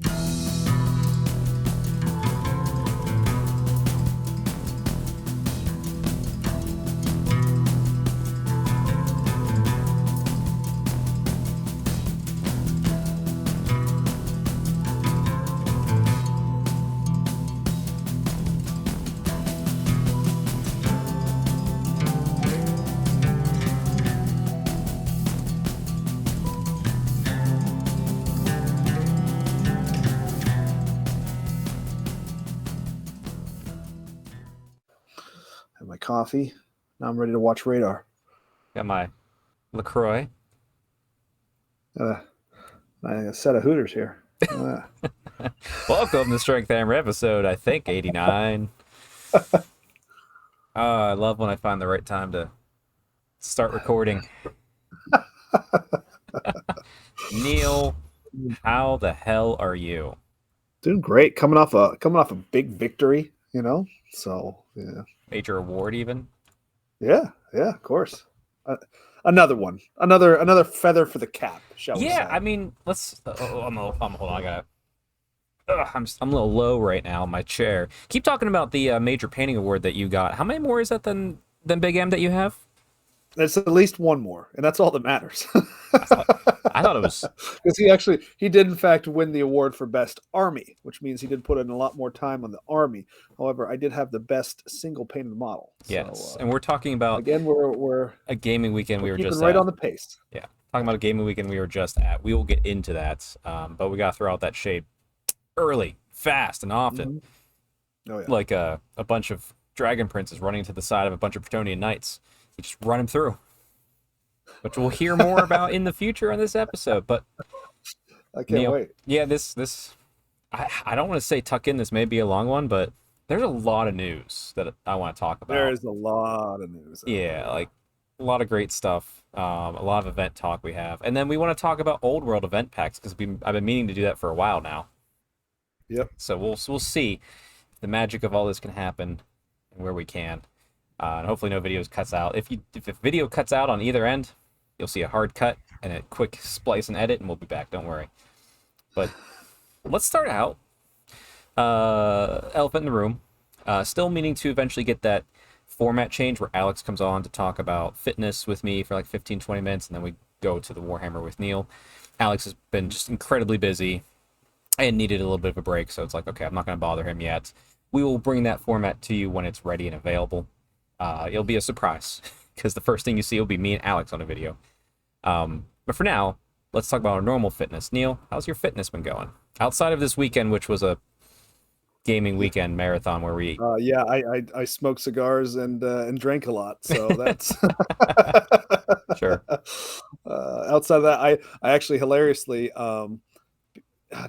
Have my coffee. Now I'm ready to watch Radar. Got my LaCroix. A set of Hooters here. Welcome to Strength Hammer episode, I think, 89. I love when I find the right time to start recording. Neil, how the hell are you? Doing great. Coming off a big victory, So yeah. Major award, even? Yeah, of course. Another one, another feather for the cap, shall we say? Yeah, I mean, let's. Hold on, I'm a little low right now in my chair. Keep talking about the major painting award that you got. How many more is that than Big M that you have? There's at least one more, and that's all that matters. I thought it was because he did in fact win the award for best army, which means he did put in a lot more time on the army. However, I did have the best single painted model. Yes, and we're talking about again we're a gaming weekend we were just right at. on the pace. Yeah, talking about a gaming weekend we were just at. We will get into that, but we got to throw out that shade early, fast, and often. Mm-hmm. Oh yeah, like a bunch of dragon princes running to the side of a bunch of Bretonnian knights. You just run them through, which we'll hear more about in the future on this episode. But I can't wait. Yeah, this I don't want to say tuck in. This may be a long one, but there's a lot of news that I want to talk about. There is a lot of news. Yeah, like a lot of great stuff. A lot of event talk we have, and then we want to talk about old world event packs because I've been meaning to do that for a while now. Yep. So we'll see if the magic of all this can happen and where we can. And hopefully no videos cuts out. If the video cuts out on either end, you'll see a hard cut and a quick splice and edit, and we'll be back. Don't worry. But let's start out. Elephant in the room. Still meaning to eventually get that format change where Alex comes on to talk about fitness with me for like 15-20 minutes, and then we go to the Warhammer with Neil. Alex has been just incredibly busy and needed a little bit of a break, so it's like, okay, I'm not going to bother him yet. We will bring that format to you when it's ready and available. It'll be a surprise, because the first thing you see will be me and Alex on a video. But for now, let's talk about our normal fitness. Neil, how's your fitness been going? Outside of this weekend, which was a gaming weekend marathon where we... I smoked cigars and drank a lot, so that's... Sure. Outside of that, I actually hilariously...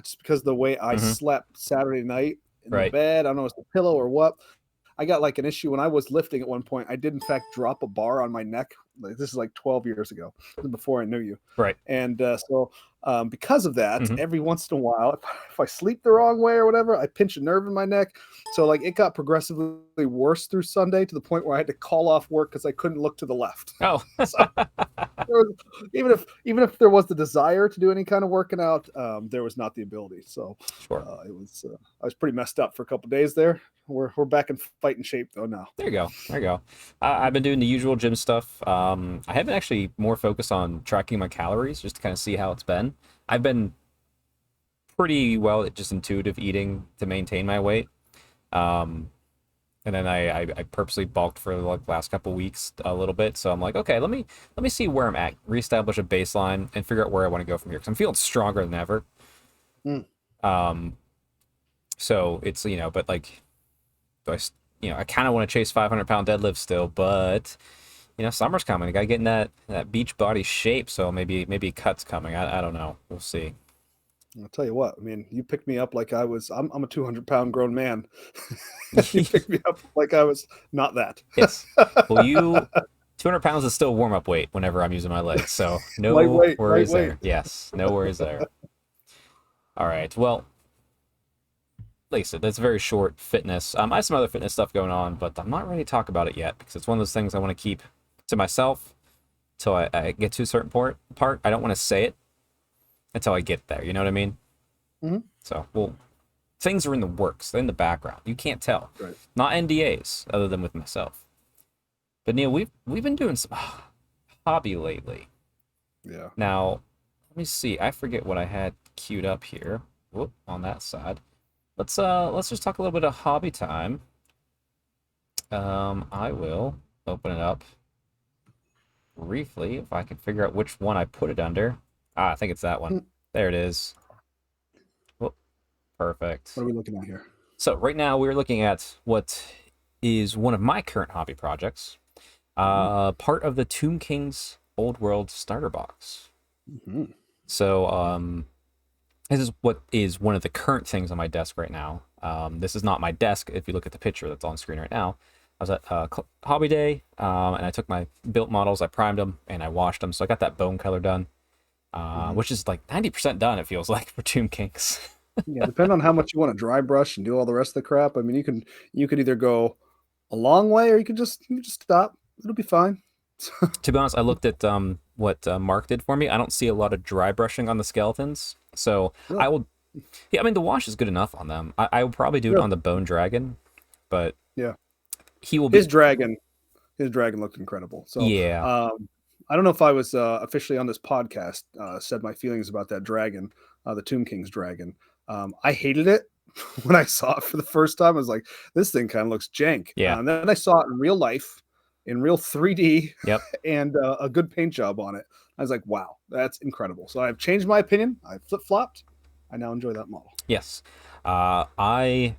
just because of the way I slept Saturday night in the bed, I don't know if it's the pillow or what, I got like an issue when I was lifting at one point. I did in fact drop a bar on my neck. Like, this is like 12 years ago, before I knew you. Right. And so because of that, every once in a while, if I sleep the wrong way or whatever, I pinch a nerve in my neck. So like it got progressively worse through Sunday to the point where I had to call off work because I couldn't look to the left. Oh. So even if there was the desire to do any kind of working out, there was not the ability. So sure. I was pretty messed up for a couple of days there. We're back in fighting shape though now. There you go. I've been doing the usual gym stuff. I have been actually more focused on tracking my calories just to kind of see how it's been. I've been pretty well at just intuitive eating to maintain my weight. And then I purposely bulked for the last couple weeks a little bit. So I'm like, okay, let me see where I'm at, reestablish a baseline, and figure out where I want to go from here. Because I'm feeling stronger than ever. So it's, but like, I kind of want to chase 500-pound deadlifts still, but summer's coming. I got to get in that beach body shape. So maybe a cut's coming. I don't know. We'll see. I'll tell you what. I mean, you picked me up like I'm a 200-pound grown man. You picked me up like I was not that. Yes. Well, 200 pounds is still warm-up weight whenever I'm using my legs. So no worries there. Yes. No worries there. All right. Well, like I said, that's very short fitness. I have some other fitness stuff going on, but I'm not ready to talk about it yet because it's one of those things I want to keep to myself until I get to a certain part. I don't want to say it until I get there. You know what I mean? Mm-hmm. So, well, things are in the works. They're in the background. You can't tell. Right. Not NDAs, other than with myself. But Neil, we've been doing some hobby lately. Yeah. Now, let me see. I forget what I had queued up here. Whoop, on that side. Let's just talk a little bit of hobby time. I will open it up briefly if I can figure out which one I put it under. Ah, I think it's that one. Mm. There it is. Whoop, perfect. What are we looking at here? So right now we're looking at what is one of my current hobby projects. Part of the Tomb King's Old World starter box. Mm-hmm. So this is what is one of the current things on my desk right now. This is not my desk. If you look at the picture that's on screen right now, I was at Hobby Day, and I took my built models, I primed them, and I washed them. So I got that bone color done, which is like 90% done, it feels like, for Tomb Kings. Yeah, depending on how much you want to dry brush and do all the rest of the crap. I mean, you could either go a long way or you could just stop. It'll be fine. To be honest, I looked at what Mark did for me. I don't see a lot of dry brushing on the skeletons, so Really? I will. Yeah, I mean the wash is good enough on them. I will probably do it on the Bone Dragon, but yeah, he will be. his dragon looked incredible. So Yeah, I don't know if I was officially on this podcast said my feelings about that dragon, the Tomb King's dragon. I hated it when I saw it for the first time. I was like, this thing kind of looks jank. yeah, And then I saw it in real life, in real 3D, yep, and a good paint job on it. I was like, wow, that's incredible. So I've changed my opinion. I flip flopped. I now enjoy that model. yes. I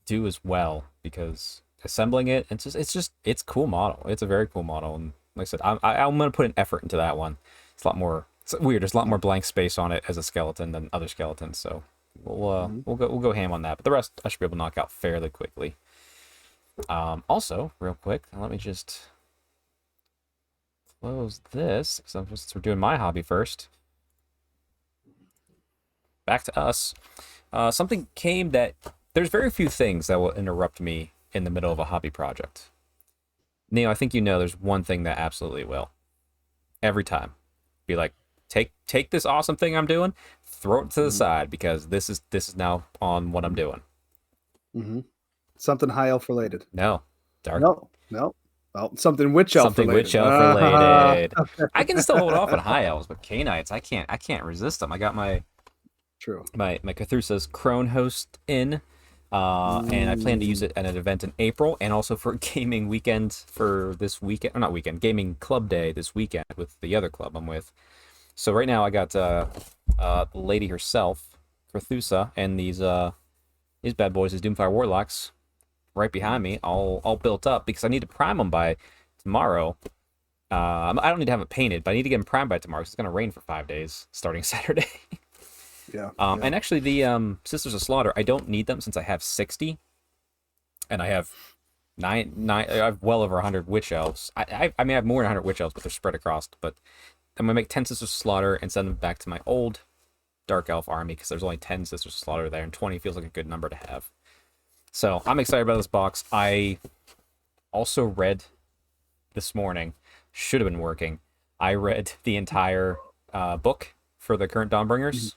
do as well because assembling it, it's a cool model. It's a very cool model, and like I said, I'm gonna put an effort into that one. It's a lot more. It's weird. There's a lot more blank space on it as a skeleton than other skeletons, so we'll go ham on that. But the rest I should be able to knock out fairly quickly. Also, real quick, let me just close this since we're doing my hobby first. Back to us. Something came that there's very few things that will interrupt me in the middle of a hobby project. Neil, I think you know there's one thing that absolutely will. Every time. Be like, take this awesome thing I'm doing, throw it to the side because this is now on what I'm doing. Mm-hmm. Something high elf related. No. Dark. No. Well, something witch elf Something related. witch elf related. I can still hold off on high elves, but Canaanites, I can't resist them. I got my True. my Cthulhu's Crone host in. And I plan to use it at an event in April and also for gaming weekend for this weekend, or not weekend, gaming club day this weekend with the other club I'm with. So right now I got the lady herself, Cthulhu, and these bad boys, these Doomfire Warlocks, right behind me, all built up because I need to prime them by tomorrow. I don't need to have it painted, but I need to get them primed by tomorrow because it's gonna rain for 5 days starting Saturday. Yeah. And actually, the Sisters of Slaughter, I don't need them since I have 60, and I have nine. I have well over 100 witch elves. I mean, I have more than 100 witch elves, but they're spread across. But I'm gonna make 10 Sisters of Slaughter and send them back to my old Dark Elf army because there's only 10 Sisters of Slaughter there, and 20 feels like a good number to have. So I'm excited about this box. I also read this morning. Should have been working. I read the entire book for the current Dawnbringers.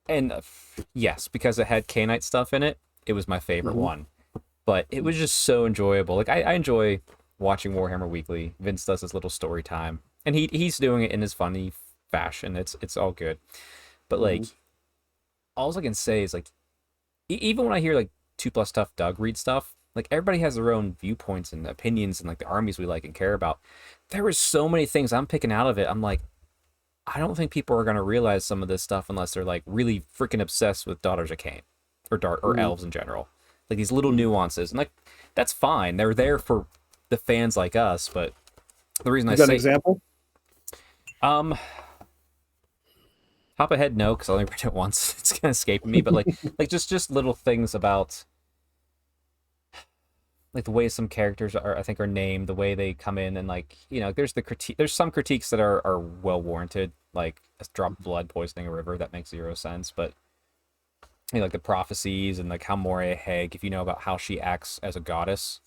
And yes, because it had K-Knight stuff in it, it was my favorite one. But it was just so enjoyable. Like I enjoy watching Warhammer Weekly. Vince does his little story time, and he's doing it in his funny fashion. It's all good. But like, all I can say is like, even when I hear like 2+ Tough Doug read stuff, like everybody has their own viewpoints and opinions and like the armies we like and care about. There was so many things I'm picking out of it. I'm like, I don't think people are going to realize some of this stuff unless they're like really freaking obsessed with Daughters of Cain or elves in general. Like these little nuances, and like that's fine. They're there for the fans like us. But the reason I say, an example, hop ahead, no, because I only read it once. It's gonna escape me. But like just little things about like the way some characters are, I think, are named, the way they come in, and like, you know, there's some critiques that are well warranted, like a drop of blood poisoning a river, that makes 0 sense, but you know, like the prophecies and like how Moria Hague, if you know about how she acts as a goddess,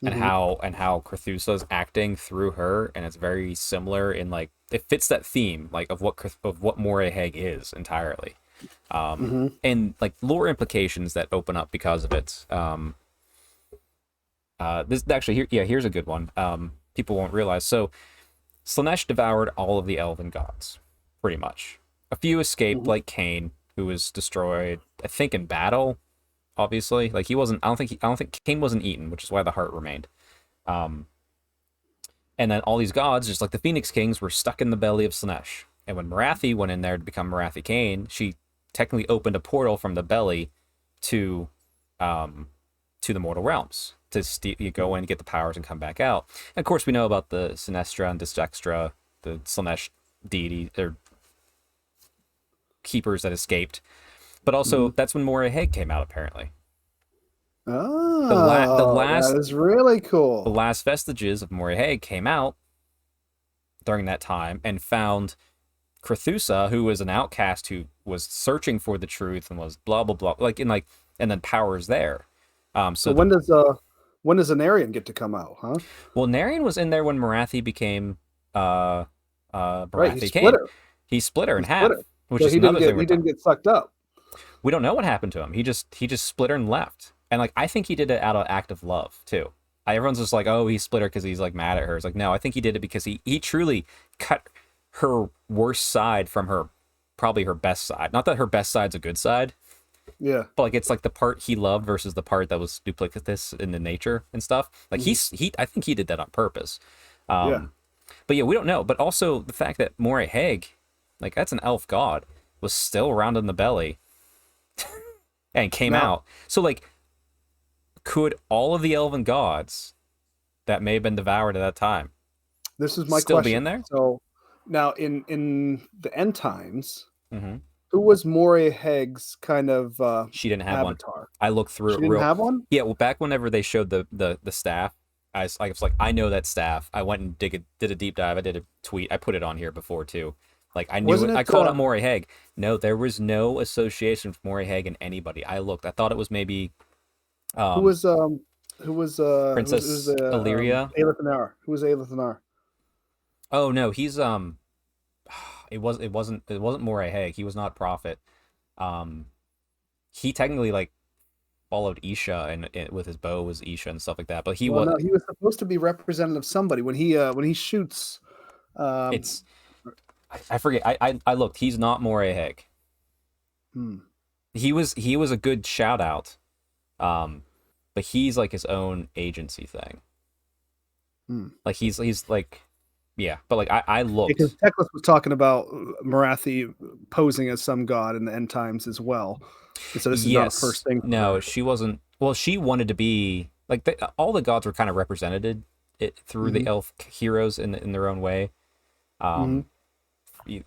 and how Cthulhu's acting through her, and it's very similar in like it fits that theme like of what Moray Hag is entirely, and like lore implications that open up because of it. This actually here's a good one. People won't realize. So Slaanesh devoured all of the elven gods, pretty much. A few escaped, like Cain, who was destroyed, I think, in battle. Obviously, like he wasn't. I don't think Cain wasn't eaten, which is why the heart remained. And then all these gods, just like the Phoenix Kings, were stuck in the belly of Slaanesh. And when Morathi went in there to become Morathi Cain, she technically opened a portal from the belly to the mortal realms you go in, get the powers, and come back out. And of course, we know about the Sinestra and Disextra, the Slaanesh deity or keepers that escaped. But also, that's when Moray Hag came out, apparently. Oh, the last that is really cool. The last vestiges of Moray Hag came out during that time and found Cthulhu, who was an outcast who was searching for the truth and was blah blah blah, and then powers there. So when does Anarian get to come out, huh? Well, Narian was in there when Morathi became Morathi right, he split her in half, which so is another thing. He didn't get sucked up. We don't know what happened to him. He just split her and left. And like I think he did it out of act of love too. Everyone's just like, oh, he split her because he's like mad at her. It's like, no, I think he did it because he truly cut her worst side from her, probably her best side. Not that her best side's a good side. Yeah. But like it's like the part he loved versus the part that was duplicitous in the nature and stuff. Like I think he did that on purpose. But yeah, we don't know. But also the fact that Moray Hag, like that's an elf god, was still around in the belly and came out. So like, could all of the elven gods that may have been devoured at that time this is my still question. Be in there? So now in the end times, who was Moray Hag's kind of she didn't have avatar? One. I looked through she didn't have one? Yeah, well, back whenever they showed the staff, I was like, I know that staff. I went and did a deep dive. I did a tweet. I put it on here before too. Like I knew it. I called out Moray Hag. No, there was no association with Moray Hag and anybody. I looked. I thought it was maybe who was Princess Illyria? Aelithanar. Who was Aelithanar? Oh no, he's it wasn't Moray Hag. He was not prophet. He technically like followed Isha and with his bow was Isha and stuff like that. But he was supposed to be representative of somebody when he shoots. I forget. I looked. He's not Moray Hag. He was a good shout out. But he's like his own agency thing. Like he's like, yeah. But like I looked because Teclis was talking about Morathi posing as some god in the end times as well. And so this is not the first thing. No, she wasn't. Well, she wanted to be like all the gods were kind of represented through the elf heroes in their own way.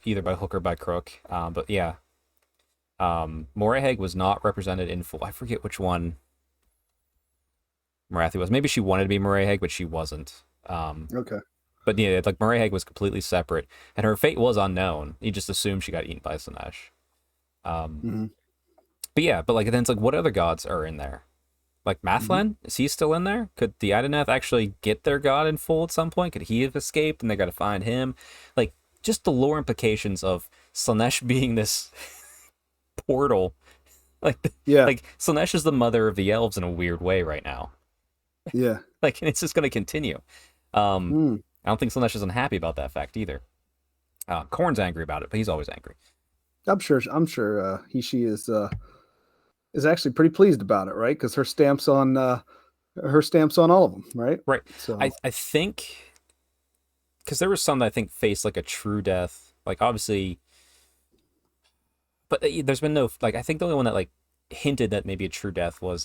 Either by hook or by crook. But yeah. Moray Hag was not represented in full. I forget which one Morathi was. Maybe she wanted to be Moray Hag, but she wasn't. Okay. But yeah, like Moray Hag was completely separate, and her fate was unknown. You just assumed she got eaten by Slaanesh. But yeah, but like then it's like, what other gods are in there? Like Mathlen, is he still in there? Could the Adanath actually get their god in full at some point? Could he have escaped and they got to find him? Like just the lore implications of Slaanesh being this portal. Like Slaanesh is the mother of the elves in a weird way right now. Yeah. Like, and it's just going to continue. I don't think Slaanesh is unhappy about that fact either. Khorne's angry about it, but he's always angry. I'm sure she is actually pretty pleased about it, right? Because her stamps on all of them, right? Right. So I think because there was some that I think faced like a true death, like obviously, but there's been no like I think the only one that like hinted that maybe a true death was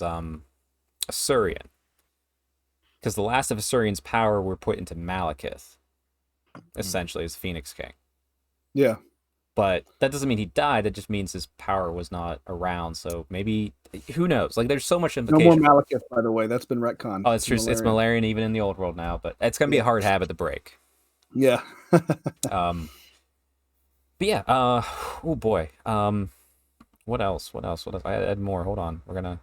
Asurian. Because the last of Asurian's power were put into Malekith, essentially, as Phoenix King. Yeah. But that doesn't mean he died. It just means his power was not around. So maybe, who knows? Like, there's so much implication. No more Malekith, by the way. That's been retconned. Oh, it's true. It's Malarian even in the old world now. But it's going to be a hard habit to break. Yeah. But yeah. Oh, boy. What else? I had more. Hold on. We're gonna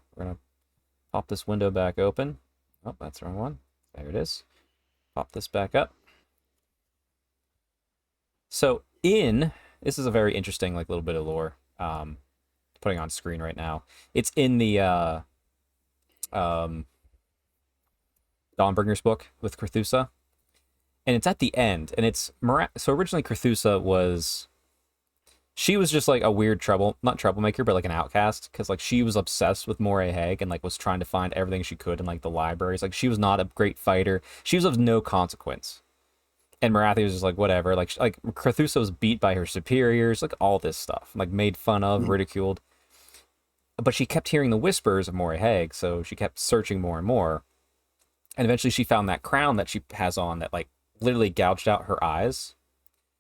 pop this window back open. Oh, that's the wrong one. There it is. Pop this back up. So this is a very interesting like little bit of lore. Putting on screen right now. It's in the Dawnbringer's book with Cthulhu, and it's at the end. And it's so originally Cthulhu she was just like a weird not troublemaker, but like an outcast, because like she was obsessed with Moray Hag and like was trying to find everything she could in like the libraries. Like she was not a great fighter. She was of no consequence. And Morathi was just like whatever. Like Cthulhu was beat by her superiors, like all this stuff, like made fun of, ridiculed. But she kept hearing the whispers of Moray Hag, so she kept searching more and more. And eventually she found that crown that she has on that like literally gouged out her eyes.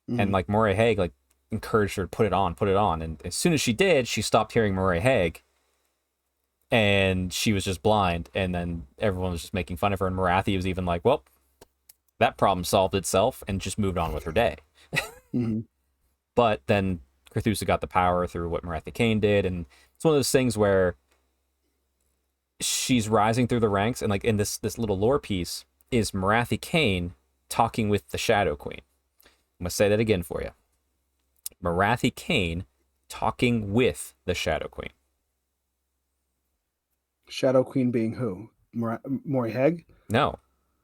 And like Moray Hag like encouraged her to put it on. And as soon as she did, she stopped hearing Moray Hag. And she was just blind. And then everyone was just making fun of her. And Morathi was even like, well, that problem solved itself, and just moved on with her day. But then Cthulhu got the power through what Morathi Kane did. And it's one of those things where she's rising through the ranks. And like in this little lore piece is Morathi Kane talking with the Shadow Queen. I'm going to say that again for you. Morathi Kane talking with the Shadow Queen. Shadow Queen being who? Moray Hag? No.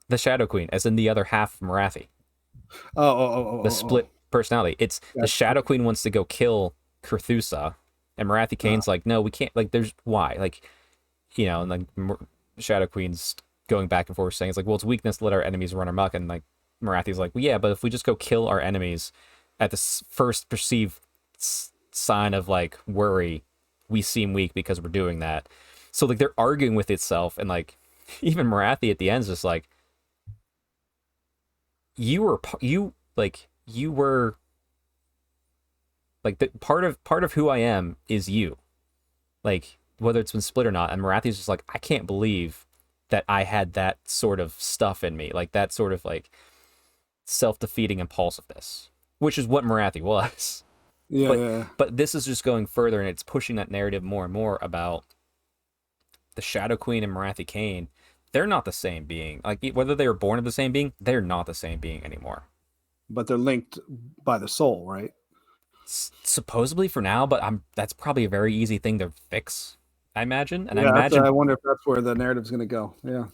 The Shadow Queen, as in the other half of Morathi. The split personality. It's the Shadow Queen wants to go kill Cthulhu, and Morathi Kane's like, no, we can't. Like, there's why? Like, you know, and like Shadow Queen's going back and forth saying, it's like, well, it's weakness to let our enemies run amok, and like Morathi's like, well, yeah, but if we just go kill our enemies at the first perceived sign of like worry, we seem weak because we're doing that. So like they're arguing with itself, and like even Morathi at the end is just like, you were like the part of who I am is you, like whether it's been split or not. And Morathi's just like, I can't believe that I had that sort of stuff in me, like that sort of like self-defeating impulsiveness, which is what Morathi was. But this is just going further, and it's pushing that narrative more and more about the Shadow Queen and Morathi Kane. They're not the same being. Like, whether they were born of the same being, they're not the same being anymore. But they're linked by the soul, right? Supposedly for now, but that's probably a very easy thing to fix, I imagine. And I wonder if that's where the narrative's going to go. Yeah.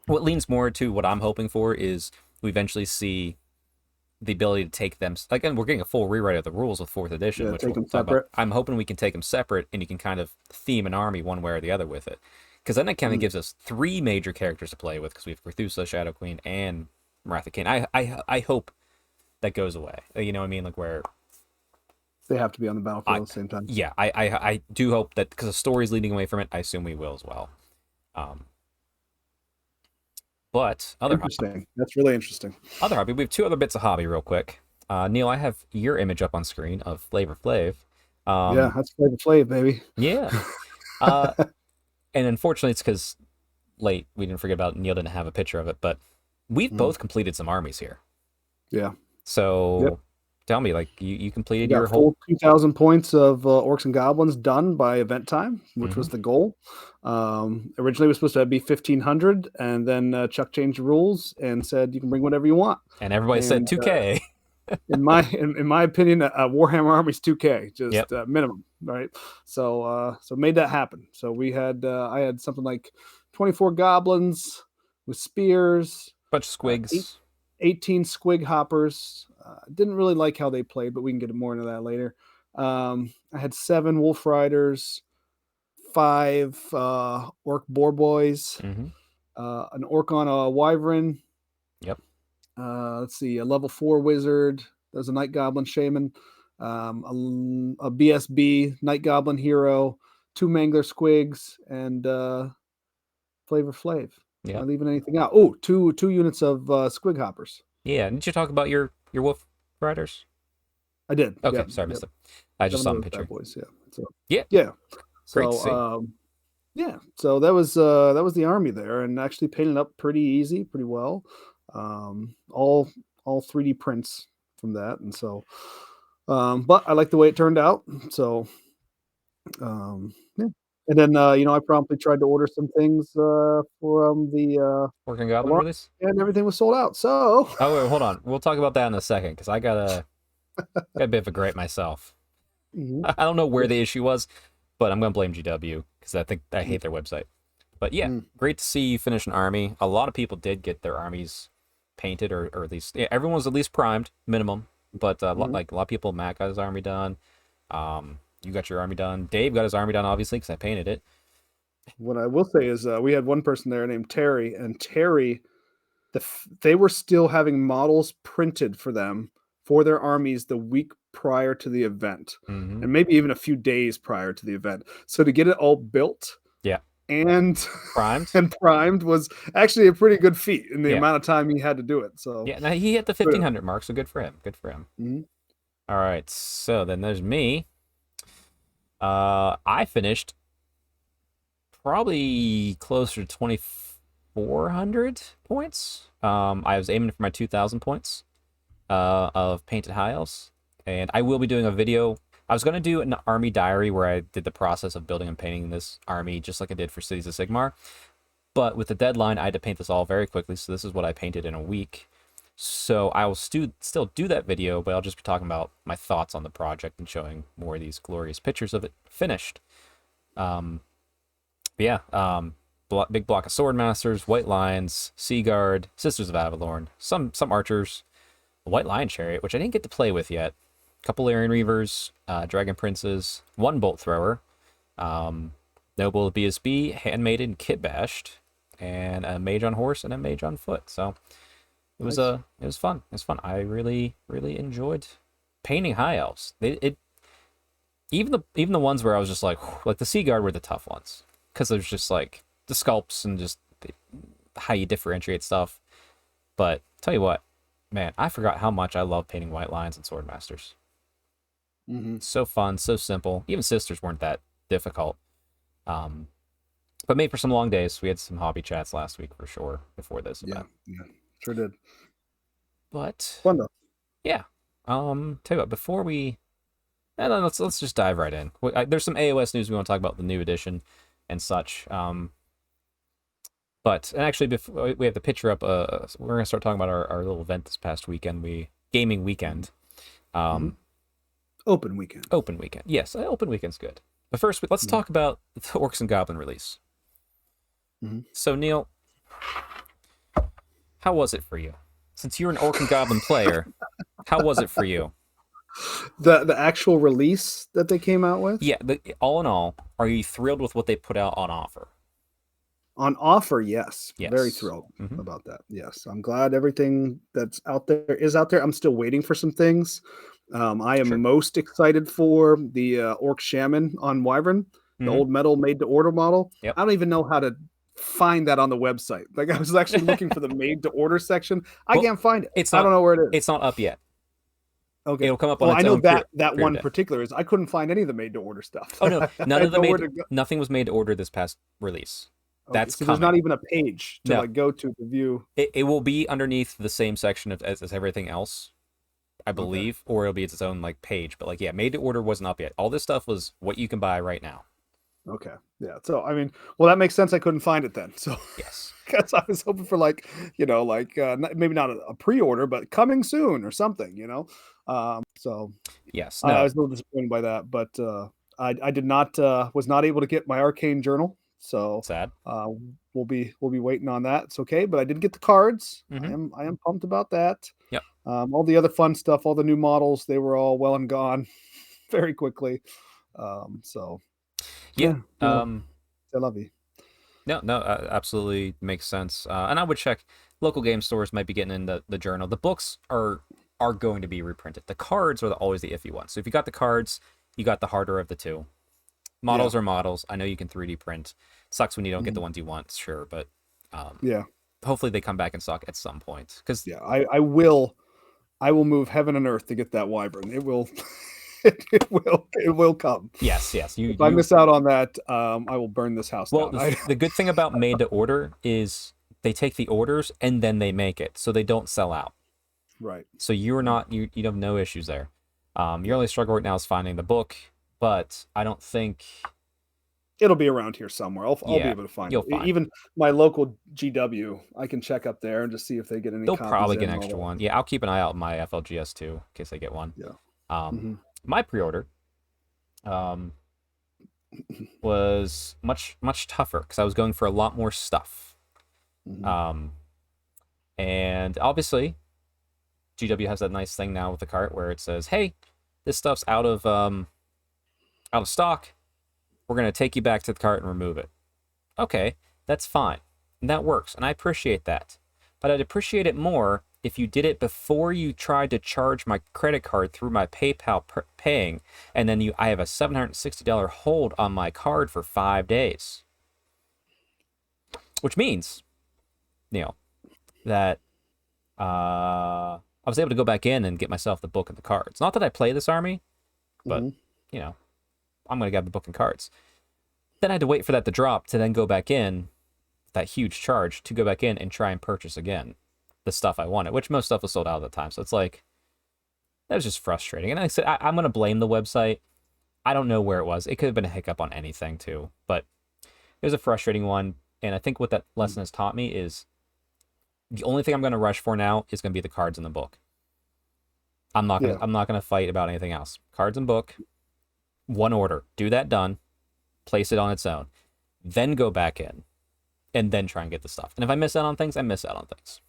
What leans more to what I'm hoping for is we eventually see the ability to take them. Again, we're getting a full rewrite of the rules with 4th edition, which we'll talk about. I'm hoping we can take them separate, and you can kind of theme an army one way or the other with it. Because then it kind of gives us 3 major characters to play with, because we have Cthulhu, Shadow Queen, and Morathi Kane. I hope that goes away. You know what I mean? Like where they have to be on the battlefield at the same time. Yeah, I do hope that, because the story's leading away from it, I assume we will as well. But interesting. That's really interesting. Other hobby. We have 2 other bits of hobby real quick. Neil, I have your image up on screen of Flavor Flav. Yeah, that's Flavor Flav, baby. Yeah. And unfortunately, it's because we didn't forget about Neil didn't have a picture of it, but we've both completed some armies here. Yeah. So tell me, like, you completed your whole 2,000 points of Orcs and Goblins done by event time, which was the goal. Originally, it was supposed to be 1,500, and then Chuck changed the rules and said you can bring whatever you want. And everybody said 2K. in my opinion, a Warhammer army is 2K, just minimum, right? So made that happen. So we had I had something like 24 goblins with spears, bunch of squigs, 18 squig hoppers. Didn't really like how they played, but we can get more into that later. I had 7 wolf riders, 5 orc boar boys, an orc on a wyvern. Yep. Let's see, a level 4 wizard. There's a night goblin shaman, a BSB night goblin hero, 2 mangler squigs, and Flavor Flav. Yeah. Not leaving anything out. Oh, 2 units of squig hoppers. Yeah. Didn't you talk about your wolf riders? I did. Okay. Sorry, missed it. I just saw the picture. Boys, yeah. So, yeah. Great to see. So that was the army there, and actually painted up pretty easy, pretty well. All 3D prints from that, and so but I like the way it turned out. So yeah. And then I promptly tried to order some things from the Orc Goblin alarm, release, and everything was sold out. So oh wait, hold on, we'll talk about that in a second because I got a bit of a gripe myself. Mhm. I don't know where the issue was, but I'm gonna blame GW because I think I hate their website. But yeah, Mm. great to see you finish an army. A lot of people did get their armies painted, or at least everyone was at least primed, minimum. But like a lot of people, Matt got his army done. You got your army done. Dave got his army done, obviously, because I painted it. What I will say is we had one person there named Terry, and Terry, they were still having models printed for them for their armies the week prior to the event, Mm-hmm. and maybe even a few days prior to the event. So to get it all built, Yeah, and primed. and primed was actually a pretty good feat in the Yeah, amount of time he had to do it. So yeah. Now he hit the 1500 mark, so good for him. Good for him. mm-hmm. All right, so then there's me. I finished probably closer to 2400 points. I was aiming for my 2000 points of painted high elves, and I will be doing a video. I was going to do an army diary where I did the process of building and painting this army just like I did for Cities of Sigmar, but with the deadline I had to paint this all very quickly, so this is what I painted in a week. So I will still do that video, but I'll just be talking about my thoughts on the project and showing more of these glorious pictures of it finished. Yeah, big block of Swordmasters, White Lions, Sea Guard, Sisters of Avalorn, some archers, a White Lion Chariot, which I didn't get to play with yet, a couple Aryan Reavers, Dragon Princes, one Bolt Thrower, Noble BSB, Handmaiden, Kit Bashed, and a Mage on Horse and a Mage on Foot. So it was Nice. it was fun. It was fun. I really enjoyed painting high elves. Even the ones where I was just like the Sea Guard were the tough ones because there's just like the sculpts and just how you differentiate stuff. But tell you what, man, I forgot how much I love painting White Lions and Swordmasters. Mm-hmm. So fun, so simple. Even Sisters weren't that difficult. But made for some long days. We had some hobby chats last week for sure before this event. Yeah, sure did. But Fun though. yeah, tell you what, before we, let's just dive right in. There's some AOS news we want to talk about, the new edition and such. But and actually, before we have the picture up, we're gonna start talking about our little event this past weekend. Gaming weekend. Open weekend. Open weekend. Yes, open weekend's good. But first, let's talk about the Orcs and Goblin release. So Neil, how was it for you? Since you're an Orc and Goblin player, how was it for you? The actual release that they came out with? Yeah, all in all, are you thrilled with what they put out on offer? On offer, yes. Yes. Very thrilled about that. Yes. I'm glad everything that's out there is out there. I'm still waiting for some things. I am most excited for the Orc Shaman on Wyvern, the old metal made to order model. Yep. I don't even know how to find that on the website. Like I was actually looking for the made to order section. I can't find it. I don't know where it is. It's not up yet. Okay. It'll come up on its I know own that one particular is I couldn't find any of the made to order stuff. Oh no, nothing was made to order this past release. Okay, That's so coming. there's not even a page to like go to view. It will be underneath the same section as everything else, I believe, or it'll be its own like page. But like, yeah, made to order wasn't up yet. All this stuff was what you can buy right now. Okay, yeah. So I mean, well, that makes sense. I couldn't find it then. So yes, because I was hoping for like maybe not a pre-order, but coming soon or something. So yes, I was a little disappointed by that, but I did not was not able to get my Arcane Journal. So sad. We'll be waiting on that. It's okay, but I did get the cards. I am pumped about that. Yep. All the other fun stuff, all the new models, they were all well and gone very quickly. So yeah. I love you. No, absolutely makes sense. And I would check. Local game stores might be getting in the journal. The books are going to be reprinted. The cards are always the iffy ones. So if you got the cards, you got the harder of the two. Models are models. I know you can 3D print. Sucks when you don't get the ones you want, sure, but hopefully they come back in stock at some point. Because I will move heaven and earth to get that Wyvern. It will. It will come. Yes. If I miss out on that, I will burn this house down. The good thing about made to order is they take the orders and then they make it, so they don't sell out. Right. So you have no issues there. Your only struggle right now is finding the book, but I don't think It'll be around here somewhere. I'll be Yeah, able to find you'll it. find it. Even my local GW, I can check up there and just see if they get any They'll copies probably in get an and all extra that. one. Yeah, I'll keep an eye out on my FLGS too, in case I get one. Yeah. Um, Mm-hmm. my pre-order was much tougher because I was going for a lot more stuff. Mm-hmm. Um, and obviously, GW has that nice thing now with the cart where it says, "Hey, this stuff's out of stock. We're gonna take you back to the cart and remove it." Okay, that's fine, and that works, and I appreciate that. But I'd appreciate it more if you did it before you tried to charge my credit card through my PayPal paying, and then I have a $760 hold on my card for 5 days, which means, that I was able to go back in and get myself the book and the cards. Not that I play this army, but Mm-hmm. you know, I'm gonna get the book and cards. Then I had to wait for that to drop to then go back in, that huge charge to go back in and try and purchase again the stuff I wanted, which most stuff was sold out at the time. So it's like, that was just frustrating. And like I said, I'm going to blame the website. I don't know where it was. It could have been a hiccup on anything too, but it was a frustrating one. And I think what that lesson has taught me is the only thing I'm going to rush for now is going to be the cards in the book. I'm not going to fight about anything else. Cards and book, one order, do that done, place it on its own, then go back in, and then try and get the stuff. And if I miss out on things, I miss out on things.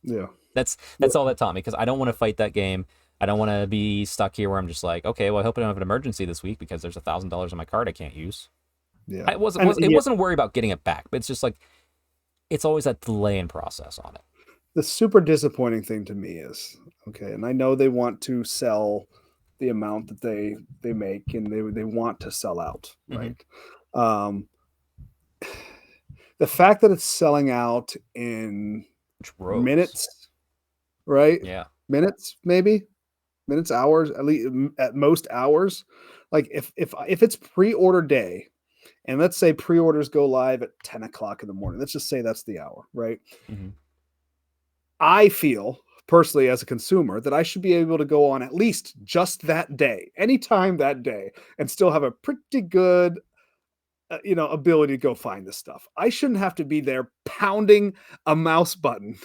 Yeah. That's all that taught me, because I don't want to fight that game. I don't want to be stuck here where I'm just like, okay, well, I hope I don't have an emergency this week because there's $1,000 on my card I can't use. Yeah. It wasn't a worry about getting it back, but it's just like, it's always that delay in process on it. The super disappointing thing to me is, okay, and I know they want to sell the amount that they make, and they want to sell out, right? Mm-hmm. The fact that it's selling out in minutes, right? Yeah. Minutes, maybe minutes, hours, at least at most hours. Like if it's pre-order day, and let's say pre-orders go live at 10 o'clock in the morning. Let's just say that's the hour, right? Mm-hmm. I feel personally as a consumer that I should be able to go on at least just that day, anytime that day, and still have a pretty good ability to go find this stuff. I shouldn't have to be there pounding a mouse button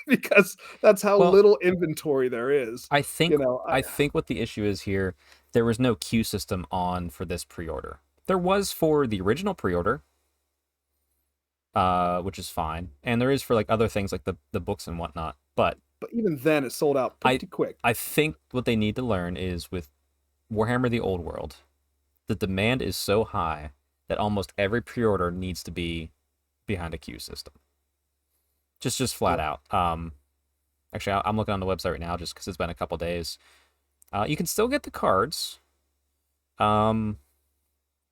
because that's how little inventory there is. I think I think what the issue is here, there was no queue system on for this pre-order. There was for the original pre-order, which is fine, and there is for like other things like the books and whatnot. But even then, it sold out pretty quick. I think what they need to learn is with Warhammer: The Old World, the demand is so high that almost every pre-order needs to be behind a queue system. Just flat out. Actually, I'm looking on the website right now just because it's been a couple days. You can still get the cards.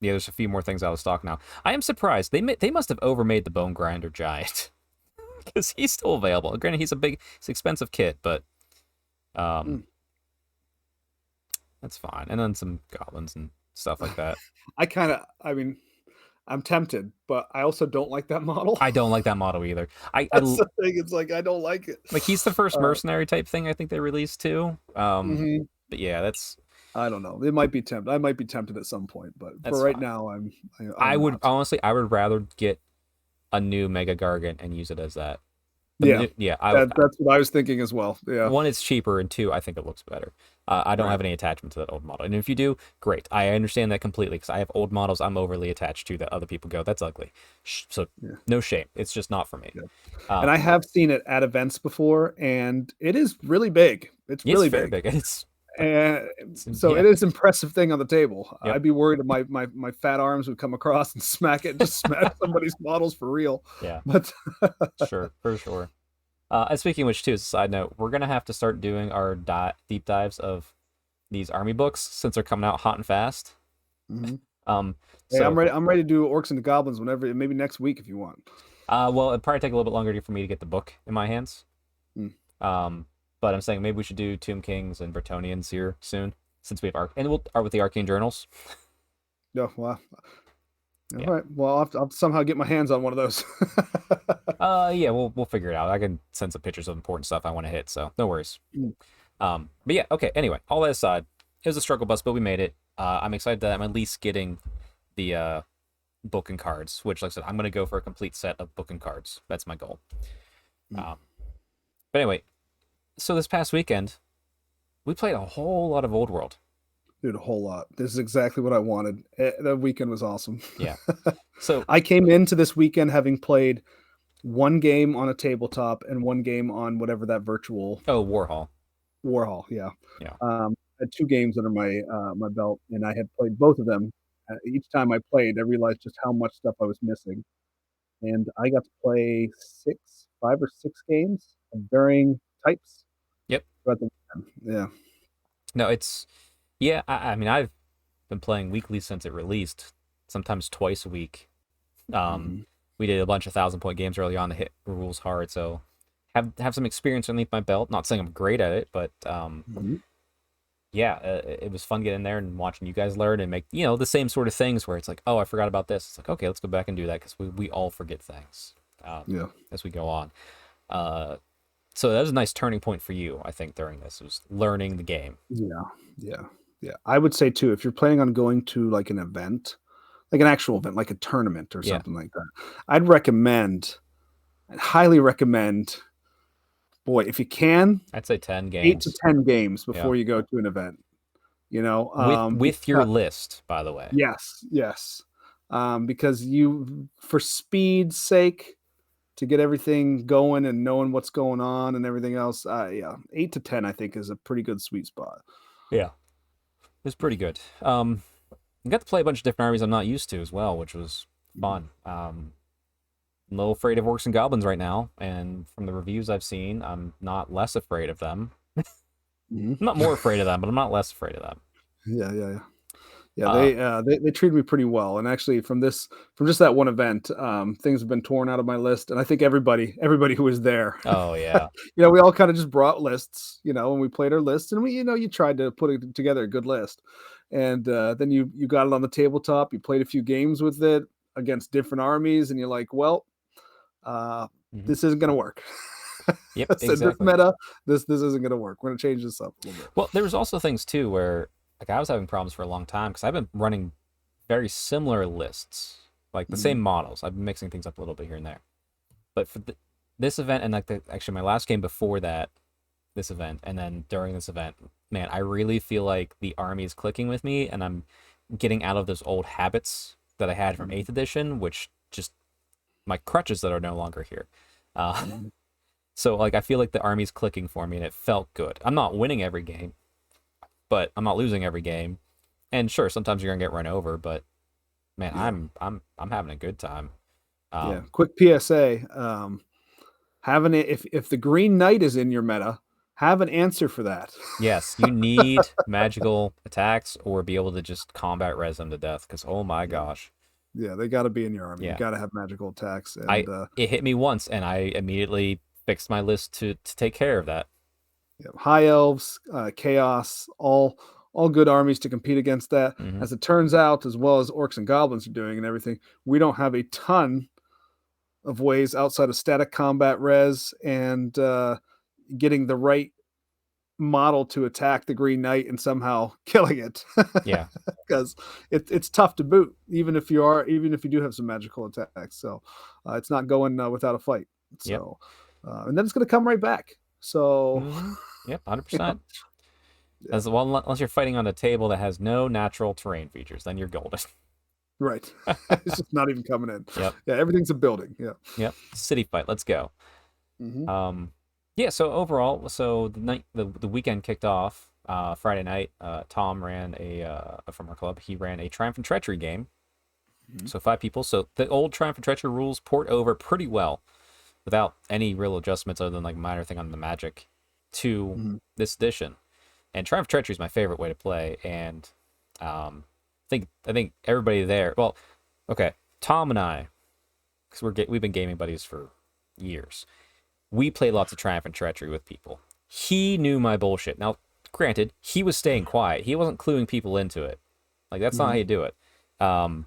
Yeah, there's a few more things out of stock now. I am surprised. They must have overmade the Bone Grinder Giant because he's still available. Granted, he's expensive kit, but that's fine. And then some goblins and stuff like that. I'm tempted, but I also don't like that model. I don't like that model either. That's the thing. It's like I don't like it. Like he's the first mercenary type thing I think they released too. Mm-hmm. But yeah, that's. I don't know. It might be tempted. I might be tempted at some point, but for right now, I would honestly, I would rather get a new Mega Gargant and use it as that. That's what I was thinking as well. Yeah. One, it's cheaper, and two, I think it looks better. I don't have any attachment to that old model, and if you do, great. I understand that completely because I have old models I'm overly attached to that other people go, that's ugly. So no shame. It's just not for me. Yeah. And I have seen it at events before, and it is really big. It's really very big. It is an impressive thing on the table. Yep. I'd be worried that my fat arms would come across and smack somebody's models for real. Yeah, but sure, for sure. And speaking of which, too, as a side note, we're gonna have to start doing our deep dives of these army books since they're coming out hot and fast. Mm-hmm. I'm ready. I'm ready to do Orcs and the Goblins whenever, maybe next week if you want. Well, it'd probably take a little bit longer for me to get the book in my hands. But I'm saying maybe we should do Tomb Kings and Bretonnians here soon, since we have and we'll start with the Arcane Journals. Yeah, well, all right. Well, I'll somehow get my hands on one of those. Yeah, we'll figure it out. I can send some pictures of important stuff I want to hit, so no worries. But yeah, okay. Anyway, all that aside, it was a struggle bus, but we made it. I'm excited that I'm at least getting the book and cards, which, like I said, I'm going to go for a complete set of book and cards. That's my goal. But anyway, so this past weekend, we played a whole lot of Old World. Dude, a whole lot. This is exactly what I wanted. The weekend was awesome. Yeah. So I came into this weekend having played one game on a tabletop and one game on whatever that virtual. Warhol. Yeah. Yeah. I had 2 games under my my belt, and I had played both of them. Each time I played, I realized just how much stuff I was missing, and I got to play 5 or 6 games of varying types. Yep. Throughout the weekend. Yeah. No, it's I mean, I've been playing weekly since it released, sometimes twice a week. We did a bunch of 1,000-point games early on to hit rules hard, so have some experience underneath my belt. Not saying I'm great at it, but it was fun getting in there and watching you guys learn and make the same sort of things where it's like, oh, I forgot about this. It's like, okay, let's go back and do that, because we all forget things as we go on. So that was a nice turning point for you, I think, during this. It was learning the game. Yeah. I would say too, if you're planning on going to like an event, like an actual event, like a tournament or something like that, I'd highly recommend, boy, if you can, I'd say 10 games. 8 to 10 games before you go to an event. With your list, by the way. Yes. Because for speed's sake, to get everything going and knowing what's going on and everything else, 8 to 10, I think, is a pretty good sweet spot. Yeah, it was pretty good. I got to play a bunch of different armies I'm not used to as well, which was fun. I'm a little afraid of orcs and goblins right now, and from the reviews I've seen, I'm not less afraid of them. I'm not more afraid of them, but I'm not less afraid of them. Yeah. They treated me pretty well, and actually from just that one event, things have been torn out of my list, and I think everybody who was there. Oh yeah. We all kind of just brought lists, and we played our lists, and we, you tried to put together a good list, and then you got it on the tabletop. You played a few games with it against different armies, and you're like, well, this isn't gonna work. Yep, exactly. This meta, this isn't gonna work. We're gonna change this up a little bit. Well, there was also things too where, like, I was having problems for a long time because I've been running very similar lists, like the same models. I've been mixing things up a little bit here and there. But for this event, and like actually my last game before this event, and then during this event, man, I really feel like the army is clicking with me, and I'm getting out of those old habits that I had from 8th edition, which just my crutches that are no longer here. So like I feel like the army's clicking for me, and it felt good. I'm not winning every game, but I'm not losing every game. And sure, sometimes you're gonna get run over, but man, I'm having a good time. Quick PSA: having it, if the Green Knight is in your meta, have an answer for that. Yes, you need magical attacks or be able to just combat res them to death, because oh my gosh. Yeah, they got to be in your army. You got to have magical attacks. And it hit me once, and I immediately fixed my list to take care of that. High elves, chaos, all good armies to compete against that. As it turns out, as well as orcs and goblins are doing and everything, we don't have a ton of ways outside of static combat res and getting the right model to attack the Green Knight and somehow killing it. Yeah, because it's tough to boot, even if you do have some magical attacks. So it's not going without a fight. So and then it's going to come right back. So 100%. As well, unless you're fighting on a table that has no natural terrain features, then you're golden. Right. It's just not even coming in. Yep. Yeah, everything's a building. Yeah. Yep. City fight. Let's go. So overall, the weekend kicked off Friday night. Tom ran from our club. He ran a Triumph and Treachery game. So 5 people. So the old Triumph and Treachery rules port over pretty well, without any real adjustments other than like minor thing on the magic to this edition. And Triumph Treachery is my favorite way to play, and I think everybody there. Well, okay, Tom and I, because we've been gaming buddies for years. We played lots of Triumph and Treachery with people. He knew my bullshit. Now, granted, he was staying quiet. He wasn't cluing people into it. Like, that's not how you do it. But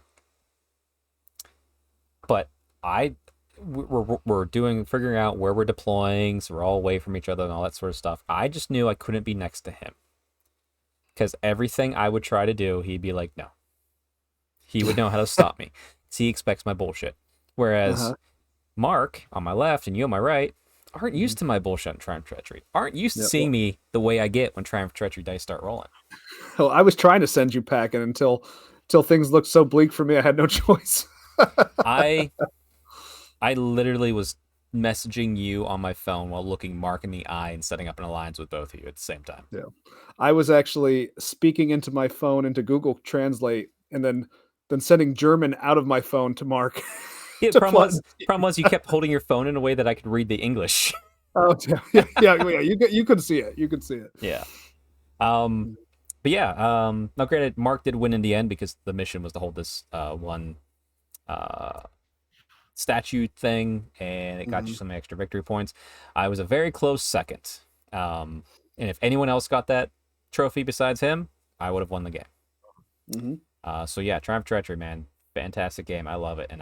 we're figuring out where we're deploying, so we're all away from each other and all that sort of stuff. I just knew I couldn't be next to him, because everything I would try to do, he'd be like, no. He would know how to stop me. So he expects my bullshit. Whereas Mark on my left and you on my right aren't used to my bullshit and Triumph Treachery. Aren't used to seeing me the way I get when Triumph Treachery dice start rolling. Well, I was trying to send you packing until things looked so bleak for me. I had no choice. I literally was messaging you on my phone while looking Mark in the eye and setting up an alliance with both of you at the same time. Yeah, I was actually speaking into my phone into Google Translate and then sending German out of my phone to Mark. Yeah, problem was you kept holding your phone in a way that I could read the English. Oh yeah. You could see it. You could see it. Yeah. But yeah. Now, granted, Mark did win in the end because the mission was to hold this one statue thing, and it got you some extra victory points. I was a very close second. And if anyone else got that trophy besides him, I would have won the game. So yeah, Triumph Treachery, man, fantastic game. I love it, and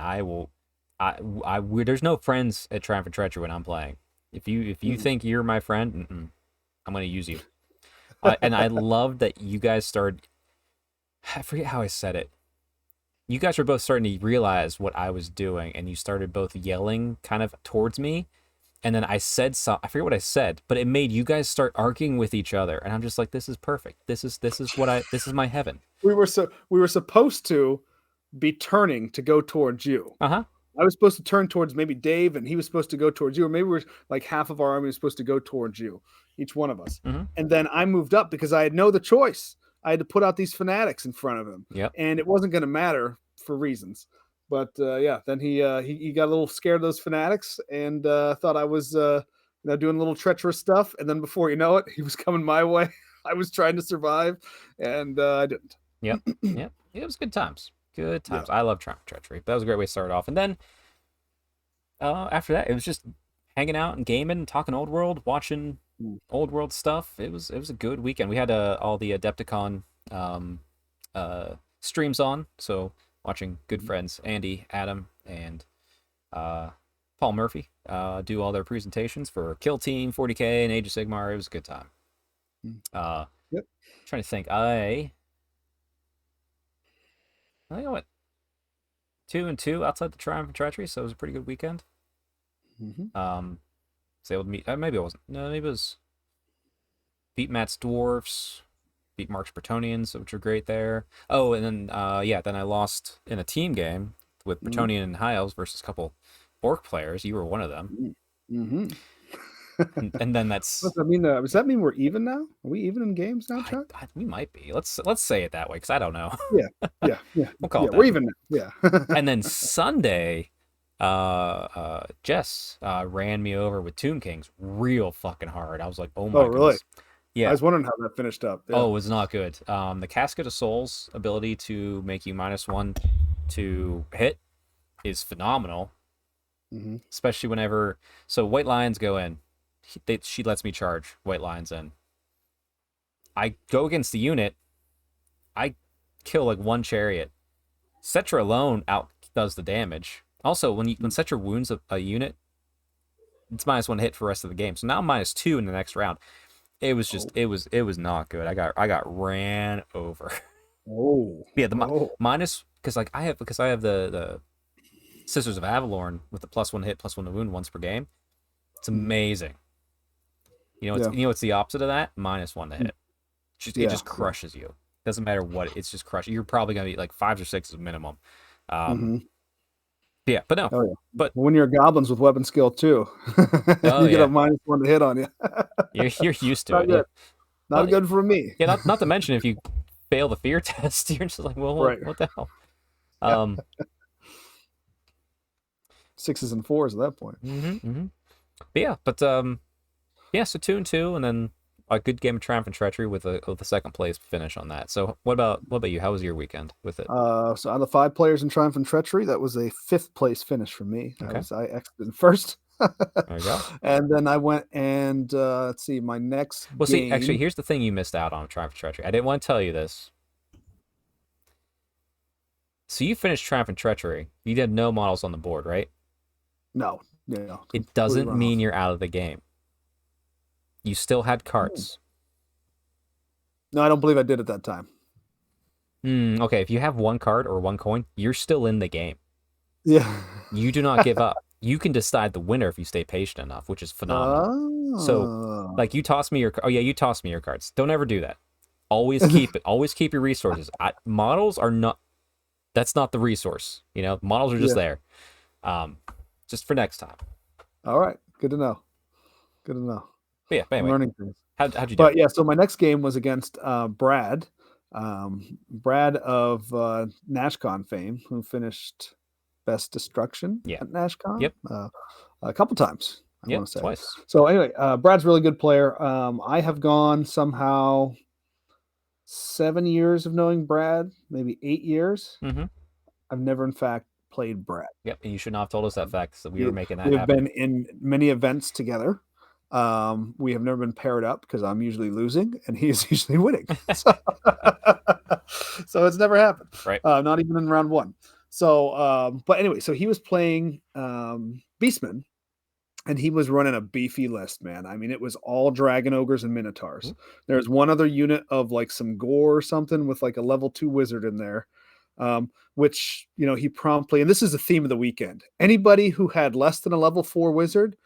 there's no friends at Triumph Treachery when I'm playing. If you think you're my friend, I'm gonna use you. And I love that you guys started. I forget how I said it. You guys were both starting to realize what I was doing, and you started both yelling kind of towards me. And then I said I forget what I said, but it made you guys start arguing with each other, and I'm just like, this is perfect. This is my heaven. We were supposed to be turning to go towards you. I was supposed to turn towards maybe Dave, and he was supposed to go towards you, or maybe we're like half of our army was supposed to go towards you, each one of us. And then I moved up because I had no other choice. I had to put out these fanatics in front of him, and it wasn't going to matter for reasons. But then he got a little scared of those fanatics and thought I was doing a little treacherous stuff. And then before you know it, he was coming my way. I was trying to survive, and I didn't. Yep. It was good times. Good times. Yeah. I love Triumph Treachery. That was a great way to start off. And then after that, it was just hanging out and gaming, talking Old World, watching Old World stuff. It was a good weekend. We had all the Adepticon streams on, so watching good friends Andy, Adam, and Paul Murphy do all their presentations for Kill Team, 40K, and Age of Sigmar. It was a good time. Trying to think. I think I went 2-2 outside the Triumph and Treachery, so it was a pretty good weekend. Was able to meet. Maybe I wasn't. No, maybe it was beat Matt's Dwarfs, beat Mark's Bretonnians, which are great there. Oh, and then then I lost in a team game with Bretonnian and High Elves versus a couple Orc players. You were one of them. and then that's. Does that mean we're even now? Are we even in games now, Chuck? We might be. Let's say it that way because I don't know. Yeah. We'll call it that. We're even now. Yeah. And then Sunday, Jess ran me over with Tomb Kings real fucking hard. I was like, oh my goodness. Really? Yeah. I was wondering how that finished up. Yeah. Oh, it was not good. The Casket of Souls ability to make you -1 to hit is phenomenal. Especially whenever White Lions go in. She lets me charge White Lions in. I go against the unit. I kill like one chariot. Cetra alone does the damage. Also, when Cetra wounds a unit, it's -1 hit for the rest of the game. So now I'm -2 in the next round. It was just it was not good. I got ran over. Minus because I have the Sisters of Avalorn with the +1 hit, +1 to wound once per game. It's amazing. It's the opposite of that. -1 to hit. It just crushes you. Doesn't matter what. It's just crushing. You're probably gonna be like 5s or 6s minimum. Yeah, but no. But when you're goblins with weapon skill too, you get a -1 to hit on you. you're used to it. Not good for me. Yeah, not to mention if you fail the fear test, you're just like, well, what the hell? 6s and 4s at that point. But so 2-2, and then a good game of Triumph and Treachery with a second place finish on that. So what about you? How was your weekend with it? So out of the 5 players in Triumph and Treachery, that was a 5th place finish for me. Okay. I exited first. There you go. And then I went and let's see, my next game... See, actually, here's the thing you missed out on Triumph and Treachery. I didn't want to tell you this. So you finished Triumph and Treachery. You had no models on the board, right? No. Yeah. It doesn't mean you're out of the game. You still had carts. No, I don't believe I did at that time. Okay, if you have 1 card or 1 coin, you're still in the game. Yeah. You do not give up. You can decide the winner if you stay patient enough, which is phenomenal. So, Oh. like, you toss me your, oh yeah, you toss me your cards. Don't ever do that. Always keep it. Always keep your resources. Models are not. That's not the resource. You know, models are just Yeah. there. Just for next time. All right. Good to know. Good to know. But yeah. But I'm anyway, learning things. how'd you do? But yeah, so my next game was against Brad. Brad of NashCon fame, who finished Best Destruction Yeah. at NashCon Yep. a couple times, I Yep. want to say. Twice. So anyway, Brad's a really good player. I have gone somehow 7 years of knowing Brad, maybe 8 years. Mm-hmm. I've never, in fact, played Brad. Yep. And you should not have told us that fact, so we were We, making that we have happen. been in many events together. We have never been paired up because I'm usually losing and he's usually winning. So, so it's never happened. Right. Not even in round one. So, but anyway, so he was playing Beastman, and he was running a beefy list, man. I mean, it was all dragon ogres and minotaurs. There's one other unit of like some gore or something with like a level 2 wizard in there. Which, you know, he promptly, and this is the theme of the weekend. Anybody who had less than a level 4 wizard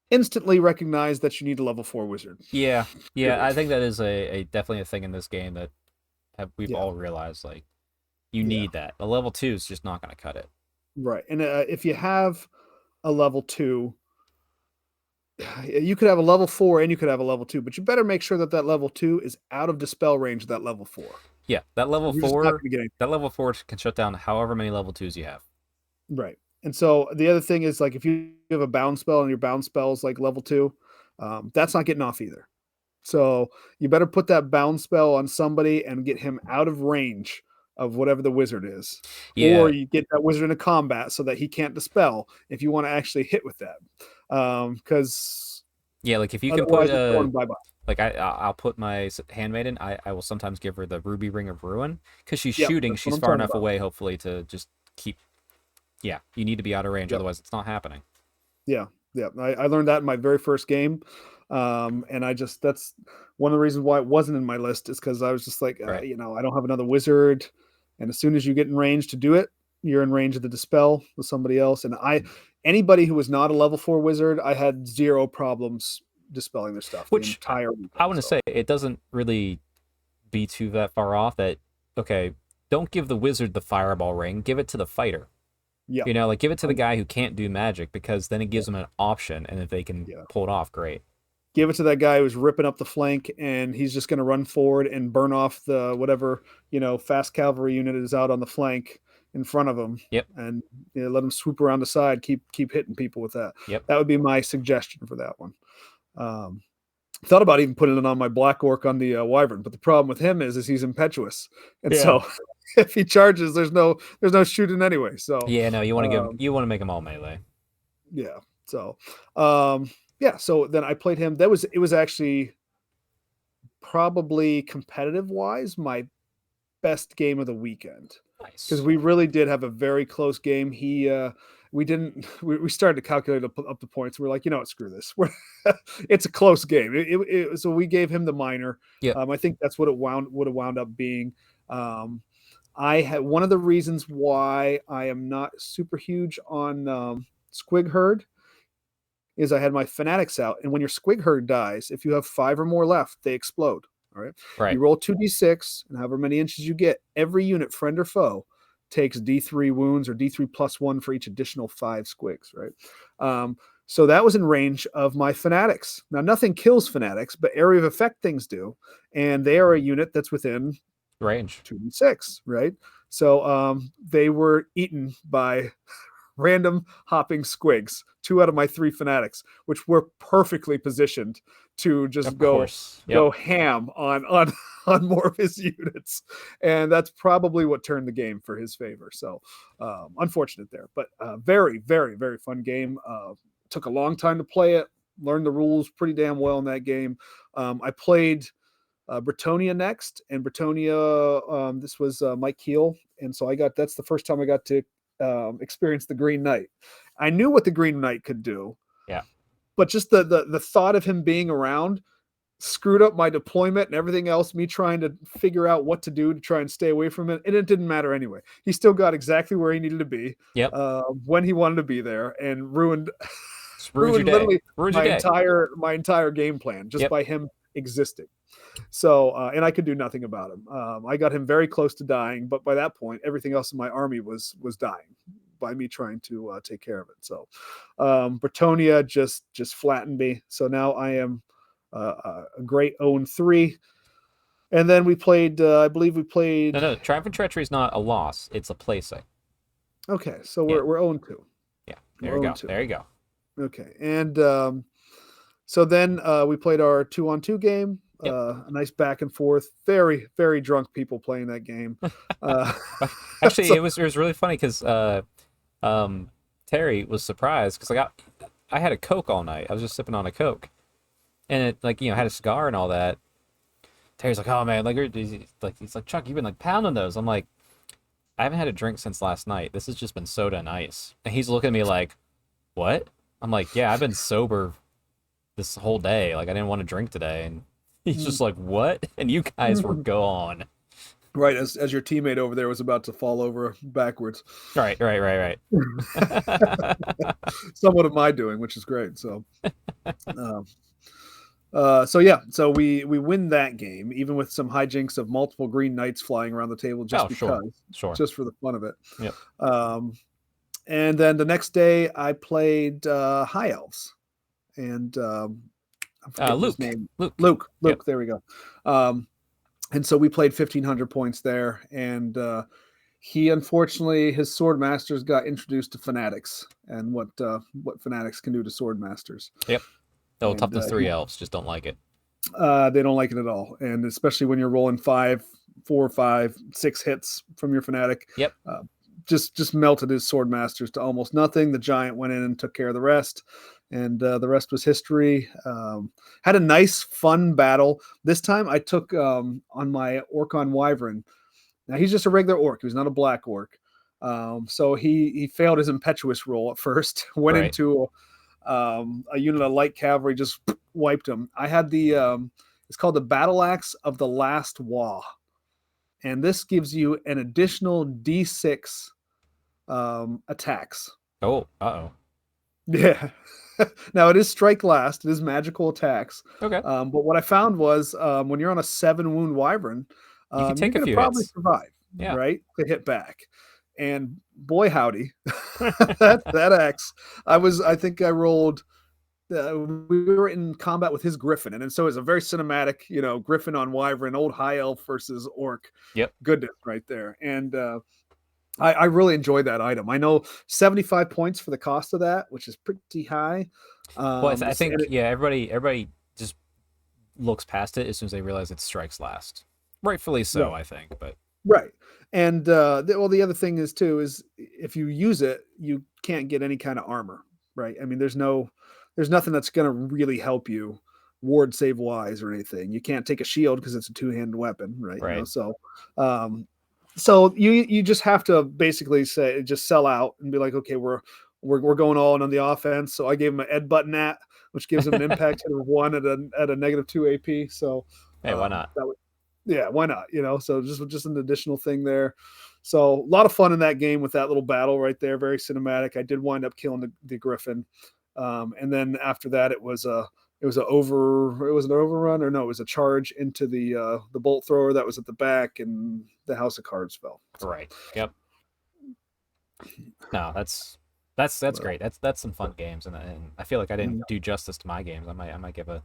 instantly recognized that you need a level 4 wizard. Yeah. Yeah. I think that is a definitely a thing in this game that we've all realized. Like, you need that. A level 2 is just not going to cut it. Right. And if you have a level 2, you could have a level 4 and you could have a level 2, but you better make sure that that level 2 is out of dispel range of that level 4. Yeah, that level You're just not 4, gonna get anything. that level 4 can shut down however many level 2s you have. Right. And so the other thing is, like, if you have a bound spell and your bound spell is like level 2, that's not getting off either. So you better put that bound spell on somebody and get him out of range of whatever the wizard is. Yeah. Or you get that wizard into combat so that he can't dispel if you want to actually hit with that. Because yeah, like if you can put bye-bye. Like I'll put my handmaiden. I will sometimes give her the ruby ring of ruin because she's Yep, shooting. that's what She's I'm far talking enough about. away, hopefully, to just keep. Yeah, you need to be out of range, Yep. otherwise it's not happening. Yeah, yeah. I learned that in my very first game, and that's one of the reasons why it wasn't in my list is because I was just like, Right. you know, I don't have another wizard, and as soon as you get in range to do it, you're in range of the dispel with somebody else. And anybody who was not a level 4 wizard, I had zero problems dispelling their stuff. Which the entire weekend, I want to say it doesn't really be too that far off. That okay, don't give the wizard the fireball ring. Give it to the fighter. Yeah, you know, like give it to the guy who can't do magic because then it gives them an option, and if they can pull it off, great. Give it to that guy who's ripping up the flank, and he's just going to run forward and burn off the whatever, you know, fast cavalry unit is out on the flank in front of him. Yep. And you know, let him swoop around the side, keep hitting people with that. Yep. That would be my suggestion for that one. Thought about even putting it on my black orc on the wyvern, but the problem with him is he's impetuous, and so if he charges, there's no shooting anyway. So yeah, no, you want to make him all melee. Yeah. So yeah, so then I played him. It was actually probably competitive wise my best game of the weekend. Nice. Because we really did have a very close game. We started to calculate up the points. We're like, you know what, screw this. It's a close game. So we gave him the minor. Yeah. I think that's what would have wound up being. I had one of the reasons why I am not super huge on Squig Herd is I had my fanatics out, and when your Squig Herd dies, if you have 5 or more left, they explode. All right. Right. You roll 2d6, and however many inches you get, every unit, friend or foe, takes D3 wounds or D3 +1 for each additional 5 squigs. Right. So that was in range of my fanatics. Now, nothing kills fanatics, but area of effect things do, and they are a unit that's within range 2d6. Right. So they were eaten by random hopping squigs, 2 out of my 3 fanatics, which were perfectly positioned to just go ham on more of his units. And that's probably what turned the game for his favor. So unfortunate there, but very, very, very fun game. Took a long time to play it, learned the rules pretty damn well in that game. I played Bretonia next, and Bretonia, this was Mike Keel. And so that's the first time I got to experience the Green Knight. I knew what the Green Knight could do. Yeah. But just the thought of him being around screwed up my deployment and everything else, me trying to figure out what to do to try and stay away from it. And it didn't matter anyway. He still got exactly where he needed to be, Yep. when he wanted to be there, and ruined Literally my entire game plan just by him existing. So, and I could do nothing about him. I got him very close to dying, but by that point, everything else in my army was dying by me trying to take care of it. So, Bretonia just flattened me. So now I am a great 0-3. And then we played, I believe we played. No, Triumph and Treachery is not a loss; it's a placing. Okay, so we're 0-2. Yeah, there you go. There you go. Okay, and so then we played our 2-on-2 game. Yep. A nice back and forth. Very, very drunk people playing that game. Actually, so, it was really funny because Terry was surprised because I had a Coke all night. I was just sipping on a Coke, and it had a cigar and all that. Terry's like, "Oh man, he's like Chuck, you've been like pounding those." I'm like, "I haven't had a drink since last night. This has just been soda and ice." And he's looking at me like, "What?" I'm like, "Yeah, I've been sober this whole day. Like I didn't want to drink today." And he's just like, "What?" And you guys were gone. Right, as your teammate over there was about to fall over backwards. Right. Somewhat of my doing, which is great. So, so we win that game, even with some hijinks of multiple green knights flying around the table just just for the fun of it. Yep. And then the next day I played High Elves, and Luke. Luke. There we go. And so we played 1,500 points there, and he unfortunately his sword masters got introduced to fanatics and what fanatics can do to sword masters. Yep. Oh, toughness 3 elves just don't like it. They don't like it at all, and especially when you're rolling 4, 5, 6 hits from your fanatic. Yep. Just melted his sword masters to almost nothing. The giant went in and took care of the rest, and the rest was history. Had a nice, fun battle. This time I took on my Orcon Wyvern. Now he's just a regular orc. He was not a black orc. So he failed his impetuous roll at first. Went into a unit of light cavalry, just wiped him. I had it's called the Battle Axe of the Last Wa. And this gives you an additional D6 attacks. Oh, uh-oh. Yeah. Now, it is strike last. It is magical attacks. Okay. But what I found was when you're on a 7-wound wyvern, you can take a few probably hits. Survive, right? To hit back. And boy, howdy, that axe. I think I rolled. We were in combat with his griffin, and so it's a very cinematic, griffin on wyvern, old high elf versus orc. Yep. Goodness, right there. And I really enjoyed that item. I know 75 points for the cost of that, which is pretty high. Well, I think everybody just looks past it as soon as they realize it strikes last. Rightfully so, right. I think, but right. And the other thing is if you use it, you can't get any kind of armor, right? I mean, there's nothing that's going to really help you ward save wise or anything. You can't take a shield because it's a 2-handed weapon, right? Right. So you just have to basically just sell out and be like, okay, we're going all in on the offense. So I gave him an Ed button which gives him an impact of 1 at a -2 AP. So hey, why not? Why not? So just an additional thing there. So a lot of fun in that game with that little battle right there. Very cinematic. I did wind up killing the Griffin. And then after that, it was an overrun, or no, it was a charge into the bolt thrower that was at the back, and the House of Cards fell. Right. Yep. No, that's great. That's some fun games, and I feel like I didn't do justice to my games. I might give a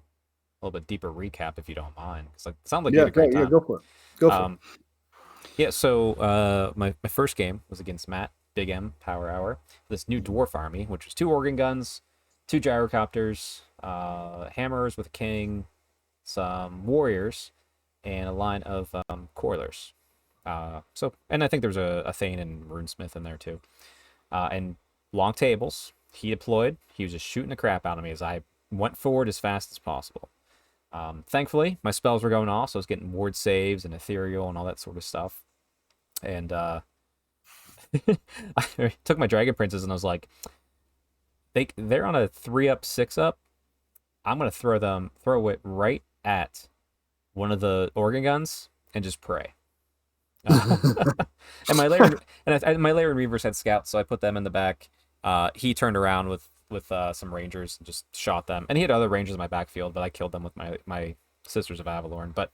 little bit deeper recap if you don't mind. It's like it sounds like you had a great time. Yeah, go for it. Yeah. So my first game was against Matt, Big M Power Hour. This new dwarf army, which was 2 organ guns, 2 gyrocopters, hammers with a king, some warriors, and a line of coilers. And I think there was a Thane and runesmith in there too. And long tables. He deployed. He was just shooting the crap out of me as I went forward as fast as possible. Thankfully, my spells were going off, so I was getting ward saves and ethereal and all that sort of stuff. And I took my dragon princes and I was like, they're on a 3-up, 6-up. I'm gonna throw it right at one of the organ guns and just pray. And my Lair my Lair and Reavers had scouts, so I put them in the back. He turned around with some Rangers and just shot them, and he had other Rangers in my backfield, but I killed them with my Sisters of Avalorn. But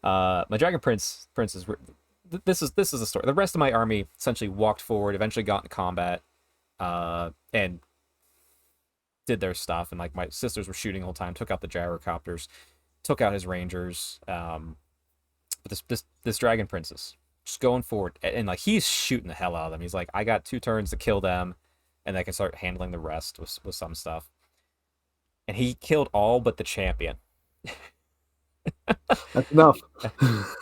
my Dragon Princes were. This is the story. The rest of my army essentially walked forward, eventually got in combat, and did their stuff. And like my sisters were shooting the whole time, took out the gyrocopters, took out his Rangers. But this Dragon Princess just going forward, and like he's shooting the hell out of them. He's like, I got 2 turns to kill them, and I can start handling the rest with some stuff. And he killed all but the champion. That's enough.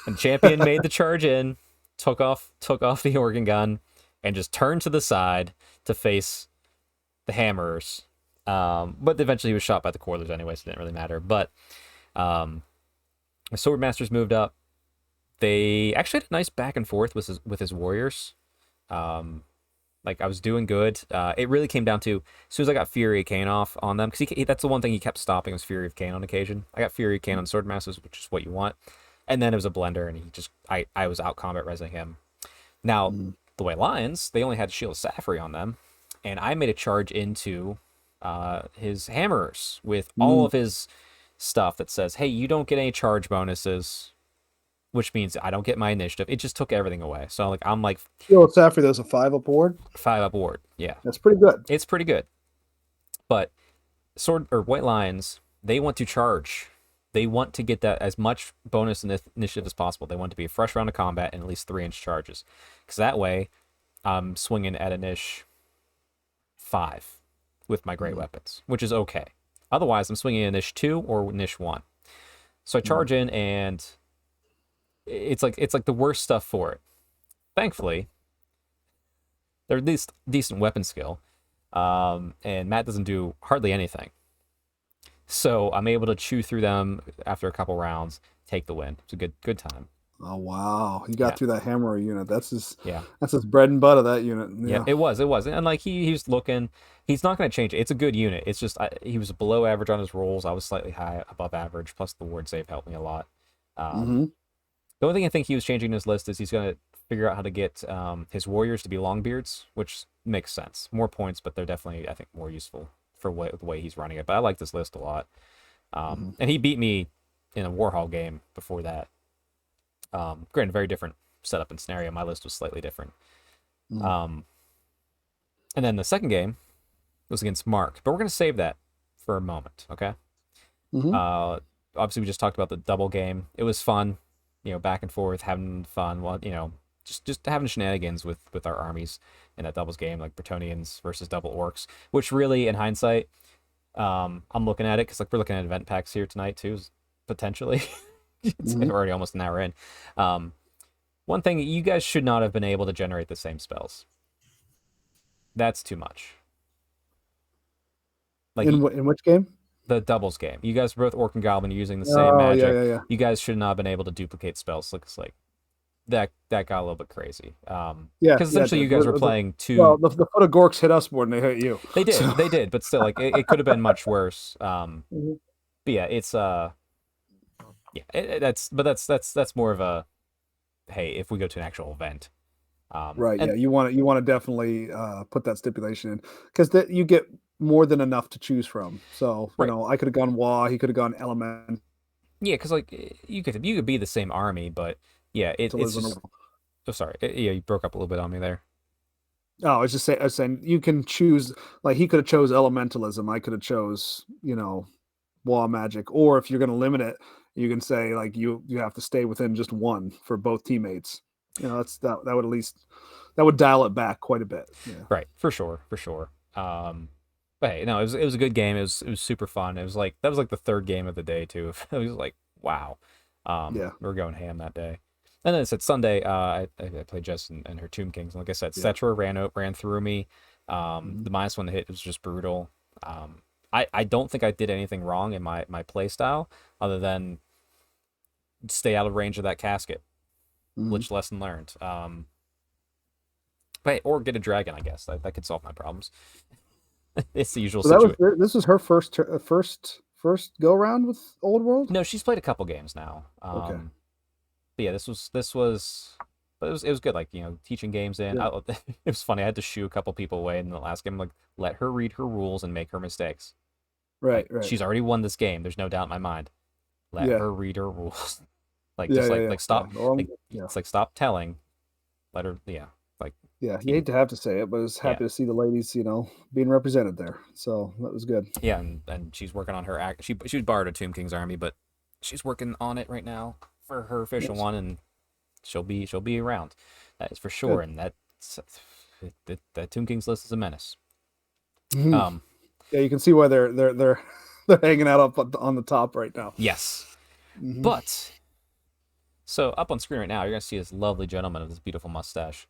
And champion made the charge in, took off the organ gun, and just turned to the side to face the hammerers. But eventually he was shot by the Coilers anyway, so it didn't really matter. But the Swordmasters moved up. They actually had a nice back and forth with his warriors. Like I was doing good. It really came down to as soon as I got Fury of Cain off on them, because that's the one thing he kept stopping was Fury of Cain on occasion. I got Fury of Cain on Swordmasters, which is what you want, and then it was a blender, and I was out combat resing him. Now the White Lions, they only had Shield of Safri on them, and I made a charge into his hammerers with all of his stuff that says, "Hey, you don't get any charge bonuses." Which means I don't get my initiative. It just took everything away. So I'm like, Shield of Safri, there's a 5 up board. 5 up board, yeah. That's pretty good. It's pretty good. But White Lions, they want to charge. They want to get that as much bonus initiative as possible. They want to be a fresh round of combat and at least 3-inch charges, because that way I'm swinging at a niche 5 with my great weapons, which is okay. Otherwise, I'm swinging a niche 2 or niche 1. So I charge in and. It's like the worst stuff for it. Thankfully, they're at least decent weapon skill, and Matt doesn't do hardly anything. So I'm able to chew through them after a couple rounds, take the win. It's a good time. Oh wow, you got through that hammer unit. That's his bread and butter. That unit. Yeah, it was, and like he's looking. He's not going to change it. It's a good unit. It's just he was below average on his rolls. I was slightly high above average. Plus the ward save helped me a lot. The only thing I think he was changing in his list is he's going to figure out how to get his warriors to be Longbeards, which makes sense. More points, but they're definitely, I think, more useful for the way he's running it. But I like this list a lot. And he beat me in a Warhol game before that. Granted, very different setup and scenario. My list was slightly different. And then the second game was against Mark. But we're going to save that for a moment, okay? Obviously, we just talked about the double game. It was fun. Back and forth, having fun, just having shenanigans with our armies in that doubles game, like Bretonnians versus double orcs, which really, in hindsight, I'm looking at it because like we're looking at event packs here tonight too, potentially. It's already almost an hour in. One thing, you guys should not have been able to generate the same spells. That's too much. Like in which game? The doubles game. You guys were both Orc and Goblin using the same magic. Yeah. You guys should not have been able to duplicate spells. Looks like that got a little bit crazy. Because essentially you guys were playing two. Well, the foot of Gorks hit us more than they hit you. They did, but still, like it could have been much worse. But yeah, it's that's more of a hey, if we go to an actual event. Right. Yeah. You want to definitely put that stipulation in because you get more than enough to choose from. So I could have gone Wa, he could have gone Element. Yeah, because like you could be the same army, but yeah, it's just. Oh, sorry. Yeah, you broke up a little bit on me there. Oh, I was saying you can choose. Like he could have chose Elementalism. I could have chose Wa magic. Or if you're going to limit it, you can say like you have to stay within just one for both teammates. That would at least dial it back quite a bit. Yeah. Right, for sure. But hey, no, it was a good game. It was super fun. It was like that was like the third game of the day too. It was like wow. We were going ham that day. And then it said Sunday. I played Jess and her Tomb Kings. And like I said, Cetra ran through me. The -1 to hit was just brutal. I don't think I did anything wrong in my play style other than stay out of range of that casket. Which lesson learned. Or get a dragon, I guess. That could solve my problems. It's the usual situation. This was her first first go around with Old World? No, she's played a couple games now. Okay. But yeah, but it was good. Like, teaching games in. Yeah. It was funny. I had to shoo a couple people away in the last game. Like, let her read her rules and make her mistakes. Right. Like, Right. she's already won this game. There's no doubt in my mind. Let Yeah. her read her rules. Like, Yeah. just Yeah. Yeah. like stop. Yeah. Well, Like, yeah. it's like stop telling. Let her. Yeah. Like, Yeah. You hate to have to say it, but it's yeah. happy to see the ladies, being represented there. So that was good. Yeah, and she's working on her act. She borrowed a Tomb King's army, but she's working on it right now for her official Nice. one, and she'll be around. That is for sure. Good. And that Tomb King's list is a menace. Yeah, you can see why they're hanging out up on the top right now. Yes, but so up on screen right now, you're gonna see this lovely gentleman with this beautiful mustache,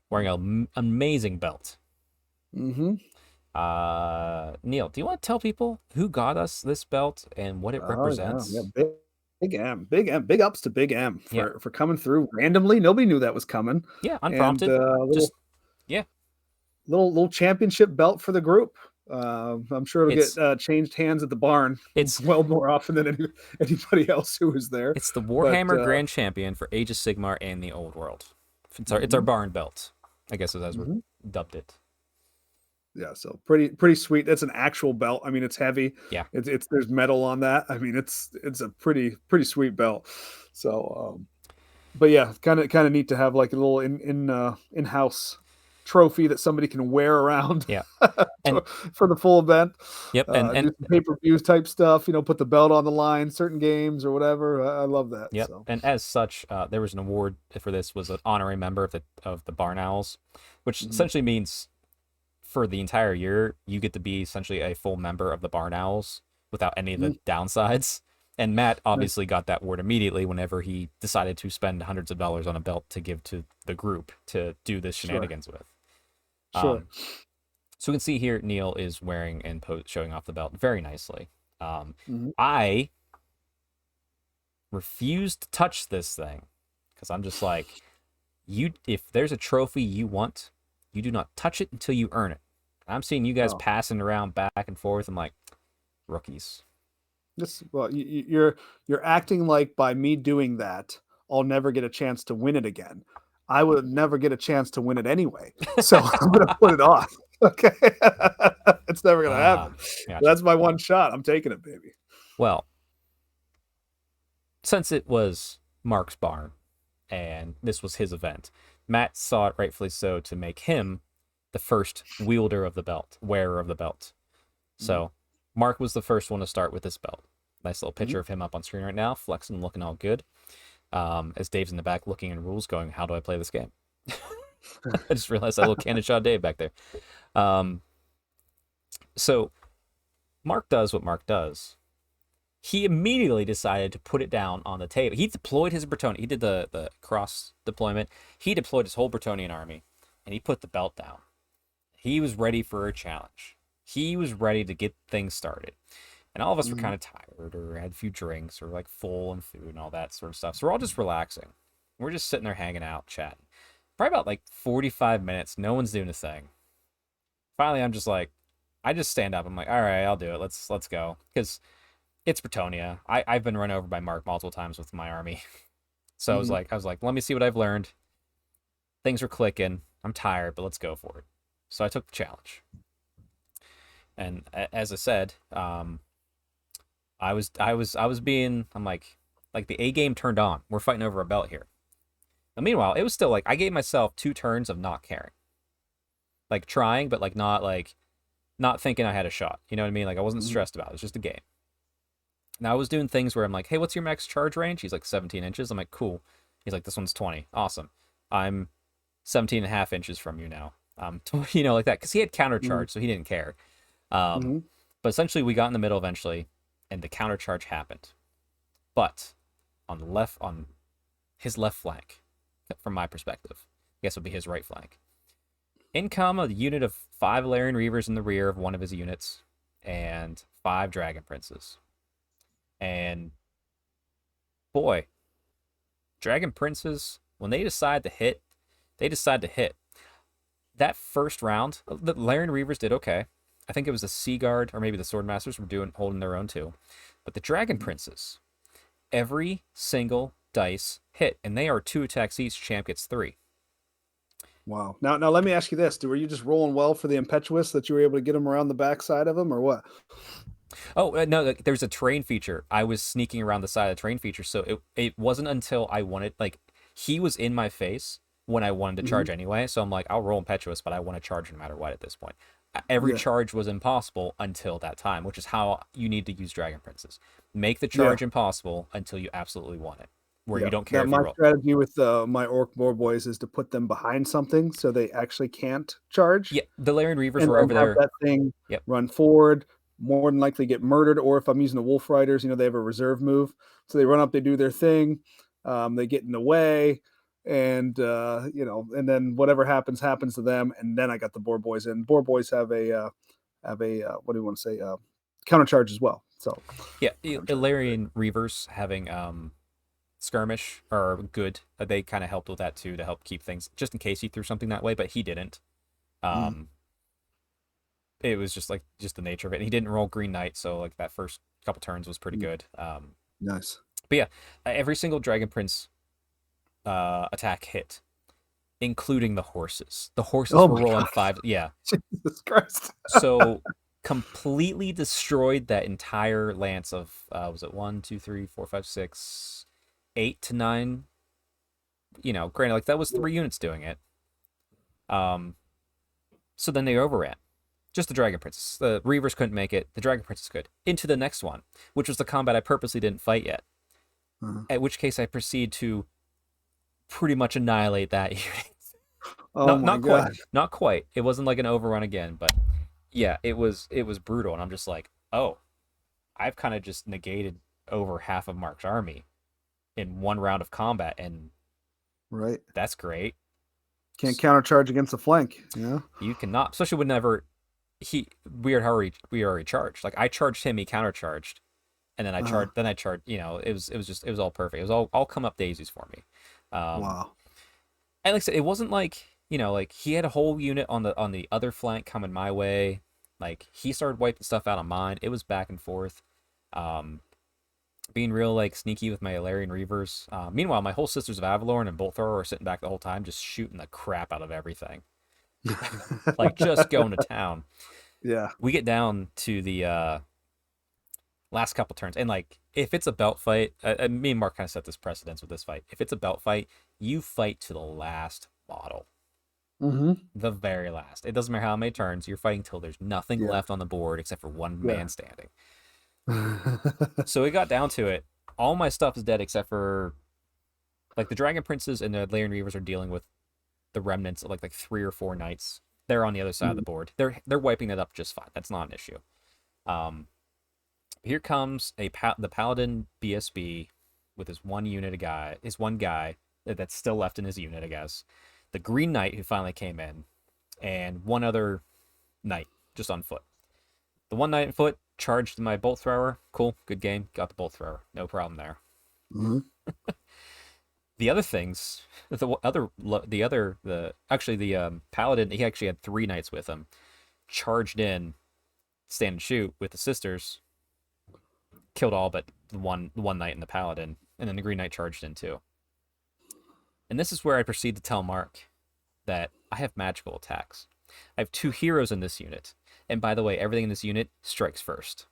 wearing an amazing belt. Mm-hmm. Neil, do you want to tell people who got us this belt and what it represents? Yeah. Big M, Big M, big ups to Big M Yeah. for coming through randomly. Nobody knew that was coming. Yeah, unprompted. Yeah. Little championship belt for the group. I'm sure it'll get changed hands at the barn. It's well more often than anybody else who was there. It's the Warhammer Grand Champion for Age of Sigmar and the Old World. It's our barn belt, I guess, as we dubbed it. Yeah, so pretty sweet. That's an actual belt. I mean, it's heavy. Yeah, it's there's metal on that. I mean, it's a pretty sweet belt. So, but yeah, kind of neat to have like a little in-house trophy that somebody can wear around. Yeah, for the full event. Yep, and pay-per-view type stuff. Put the belt on the line, certain games or whatever. I love that. Yep, so. And as such, there was an award for this. Was an honorary member of the Barn Owls, which essentially means for the entire year you get to be essentially a full member of the Barn Owls without any of the downsides. And Matt obviously got that award immediately whenever he decided to spend hundreds of dollars on a belt to give to the group to do this shenanigans with. Sure. So we can see here Neil is wearing and showing off the belt very nicely. I refuse to touch this thing because I'm just like, if there's a trophy you want, you do not touch it until you earn it. I'm seeing you guys passing around back and forth. I'm like, rookies. You're acting like by me doing that, I'll never get a chance to win it again. I would never get a chance to win it anyway. So I'm going to put it off. Okay. It's never going to happen. Gotcha. That's my one shot. I'm taking it, baby. Well, since it was Mark's barn and this was his event, Matt saw it rightfully so to make him the first wielder of the belt, wearer of the belt. So Mark was the first one to start with this belt. Nice little picture of him up on screen right now, flexing, looking all good. As Dave's in the back looking in rules going, how do I play this game? I just realized that little cannon shot Dave back there. So Mark does what Mark does. He immediately decided to put it down on the table. He deployed his Bretonnian. He did the cross deployment. He deployed his whole Bretonnian army, and he put the belt down. He was ready for a challenge. He was ready to get things started. And all of us were kind of tired or had a few drinks or like full and food and all that sort of stuff. So we're all just relaxing. We're just sitting there hanging out, chatting. Probably about like 45 minutes. No one's doing a thing. Finally, I'm just like, I just stand up. I'm like, all right, I'll do it. Let's go. Because it's Bretonia. I've been run over by Mark multiple times with my army. So I was like, let me see what I've learned. Things are clicking. I'm tired, but let's go for it. So I took the challenge. And as I said, I'm like the A game turned on. We're fighting over a belt here. Now, meanwhile, it was still like I gave myself 2 turns of not caring, like trying, but like not thinking I had a shot. You know what I mean? Like I wasn't stressed about it. It's just a game. Now I was doing things where I'm like, hey, what's your max charge range? He's like 17 inches. I'm like, cool. He's like, this one's 20. Awesome. I'm 17 and a half inches from you now. Like that, because he had counter charge, so he didn't care. But essentially, we got in the middle eventually, and the counter charge happened. But on his left flank, from my perspective, I guess would be his right flank. In come a unit of 5 Valerian Reavers in the rear of one of his units, and 5 Dragon Princes. And boy, Dragon Princes, when they decide to hit, they decide to hit. That first round, the Valerian Reavers did okay. I think it was the Sea Guard or maybe the Sword Masters were holding their own too. But the Dragon Princes, every single dice hit, and they are 2 attacks each. Champ gets 3. Wow. Now let me ask you this: were you just rolling well for the impetuous that you were able to get him around the backside of him, or what? Oh no, there's a terrain feature. I was sneaking around the side of the terrain feature, so it wasn't until I wanted, like, he was in my face when I wanted to charge anyway. So I'm like, I'll roll impetuous, but I want to charge no matter what at this point. Every charge was impossible until that time, which is how you need to use Dragon Princes. Make the charge impossible until you absolutely want it, where you don't care if you roll. My strategy with my orc boar boys is to put them behind something so they actually can't charge. Yeah, the Larian Reavers and were over there. That thing run forward, more than likely get murdered. Or if I'm using the Wolf Riders, they have a reserve move, so they run up, they do their thing, they get in the way, and and then whatever happens to them. And then I got the boar boys in. Boar boys have a what do you want to say? Counter charge as well. So yeah, Larian Reavers having skirmish are good. They kind of helped with that too, to help keep things, just in case he threw something that way, but he didn't. It was just the nature of it. And he didn't roll Green Knight, so like that first couple turns was pretty good. Nice. But yeah, every single Dragon Prince attack hit, including the horses. The horses were rolling 5. Yeah. Jesus Christ. So completely destroyed that entire lance of was it 1, 2, 3, 4, 5, 6, 8 to 9. Granted, like that was 3 units doing it. So then they overran. Just the Dragon Princess. The Reavers couldn't make it. The Dragon Princess could. Into the next one, which was the combat I purposely didn't fight yet. At which case I proceed to pretty much annihilate that unit. Not quite. It wasn't like an overrun again, but yeah, it was brutal. And I'm just like, oh, I've kind of just negated over half of Mark's army in one round of combat, and that's great. Can't countercharge against the flank. You cannot, especially whenever we already charged. Like I charged him, he countercharged, and then I charged. Then I charged. It was all perfect. It was all come up daisies for me. Wow. And like I said, it wasn't like like he had a whole unit on the other flank coming my way. Like he started wiping stuff out on mine. It was back and forth. Being real like sneaky with my Ilarian Reavers. Meanwhile, my whole Sisters of Avalorn and Bolt Thrower are sitting back the whole time, just shooting the crap out of everything. Like just going to town. Yeah. We get down to the last couple turns, and like if it's a belt fight, me and Mark kind of set this precedence with this fight. If it's a belt fight, you fight to the last model. The very last. It doesn't matter how many turns, you're fighting till there's nothing left on the board except for one man standing. So it got down to it. All my stuff is dead except for like the Dragon Princes and the Larian Reavers are dealing with the remnants of like 3 or 4 knights. They're on the other side of the board. They're wiping it up just fine. That's not an issue. Here comes the Paladin BSB with his one guy that's still left in his unit, I guess. The Green Knight who finally came in, and one other knight just on foot. The one knight on foot charged my Bolt Thrower. Cool, good game. Got the Bolt Thrower. No problem there. The other things, the Paladin, he actually had 3 knights with him. Charged in, stand and shoot with the Sisters. Killed all but the one knight and the Paladin, and then the Green Knight charged in too. And this is where I proceed to tell Mark that I have magical attacks. I have 2 heroes in this unit. And by the way, everything in this unit strikes first.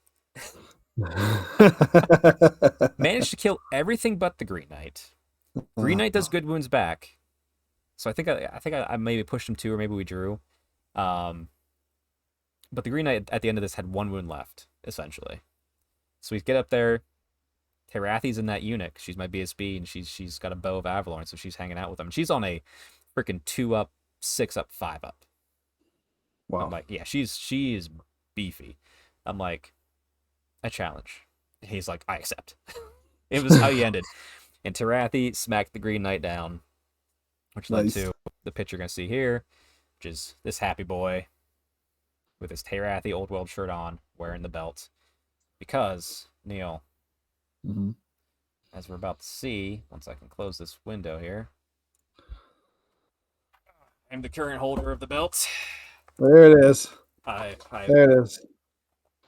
Managed to kill everything but the Green Knight. Green Knight does good wounds back. So I think I maybe pushed him 2, or maybe we drew. But the Green Knight at the end of this had 1 wound left, essentially. So we get up there. Terathi's in that unit. She's my BSB, and she's got a Bow of Avalorn, so she's hanging out with them. And she's on a freaking 2 up, 6 up, 5 up. Wow. I'm like, yeah, she is beefy. I'm like, I challenge. And he's like, I accept. It was how he ended. And Terathi smacked the Green Knight down, which led to the picture you're going to see here, which is this happy boy with his Terathi Old World shirt on, wearing the belt. Because, Neil, as we're about to see, once I can close this window here, I'm the current holder of the belt. There it is. I There it is.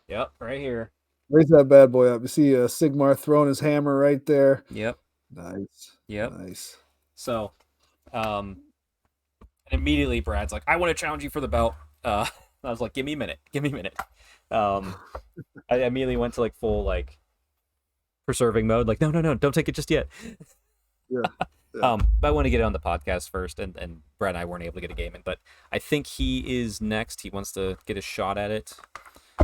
Yep, right here. Raise that bad boy up. You see Sigmar throwing his hammer right there. Yep. Nice. Yep. Nice. So, and immediately Brad's like, I want to challenge you for the belt. I was like, give me a minute. Give me a minute. I immediately went to like full like preserving mode. Like, no, don't take it just yet. Yeah. Yeah. But I want to get it on the podcast first, and Brad and I weren't able to get a game in, but I think he is next. He wants to get a shot at it,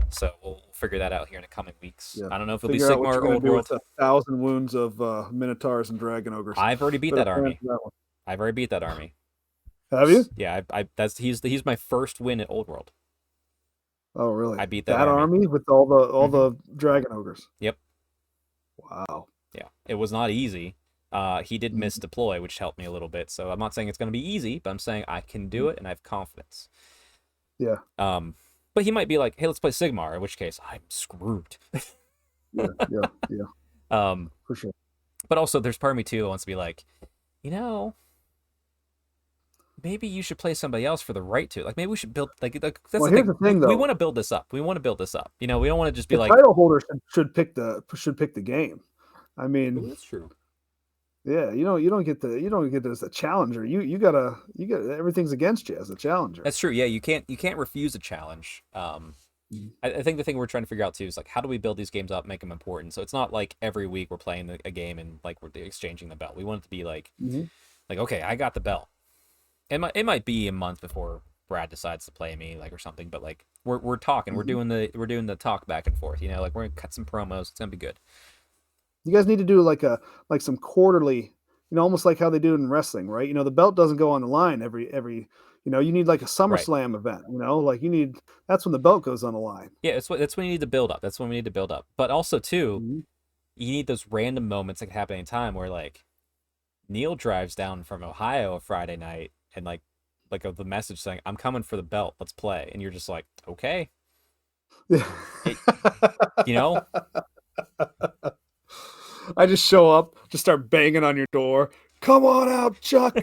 so we'll figure that out here in the coming weeks. Yeah. I don't know if it'll be Figure out what Sigmar you're or gonna Old do World. with 1,000 wounds of Minotaurs and Dragon Ogres. I've already beat Better that plan army. for that one. I've already beat that army. Have you? Yeah, he's my first win at Old World. Oh, really? I beat that army with all the Dragon Ogres. Yep. Wow. Yeah, it was not easy. He did miss deploy, which helped me a little bit. So I'm not saying it's going to be easy, but I'm saying I can do it, and I have confidence. Yeah. But he might be like, "Hey, let's play Sigmar," in which case I'm screwed. Yeah. For sure. But also, there's part of me too that wants to be like, maybe you should play somebody else for the right to. Like, maybe we should build that's Well, the here's thing. the thing, We though. want to build this up. We want to build this up. We don't want to just be The like title holder should pick the game. I mean, that's true. Yeah, you don't get as a challenger. You gotta everything's against you as a challenger. That's true. Yeah, you can't refuse a challenge. I think the thing we're trying to figure out too is like, how do we build these games up, make them important? So it's not like every week we're playing a game and like we're exchanging the belt. We want it to be like, okay, I got the belt. It might be a month before Brad decides to play me, like, or something. But like we're talking, we're doing the talk back and forth. Like we're gonna cut some promos. It's gonna be good. You guys need to do like some quarterly, almost like how they do in wrestling, right? The belt doesn't go on the line every. You need like a SummerSlam event. Like that's when the belt goes on the line. Yeah, that's when you need to build up. That's when we need to build up. But also too, you need those random moments that can happen anytime where like Neil drives down from Ohio a Friday night and like the message saying, "I'm coming for the belt. Let's play," and you're just like, okay, I just show up, just start banging on your door. Come on out, Chuck.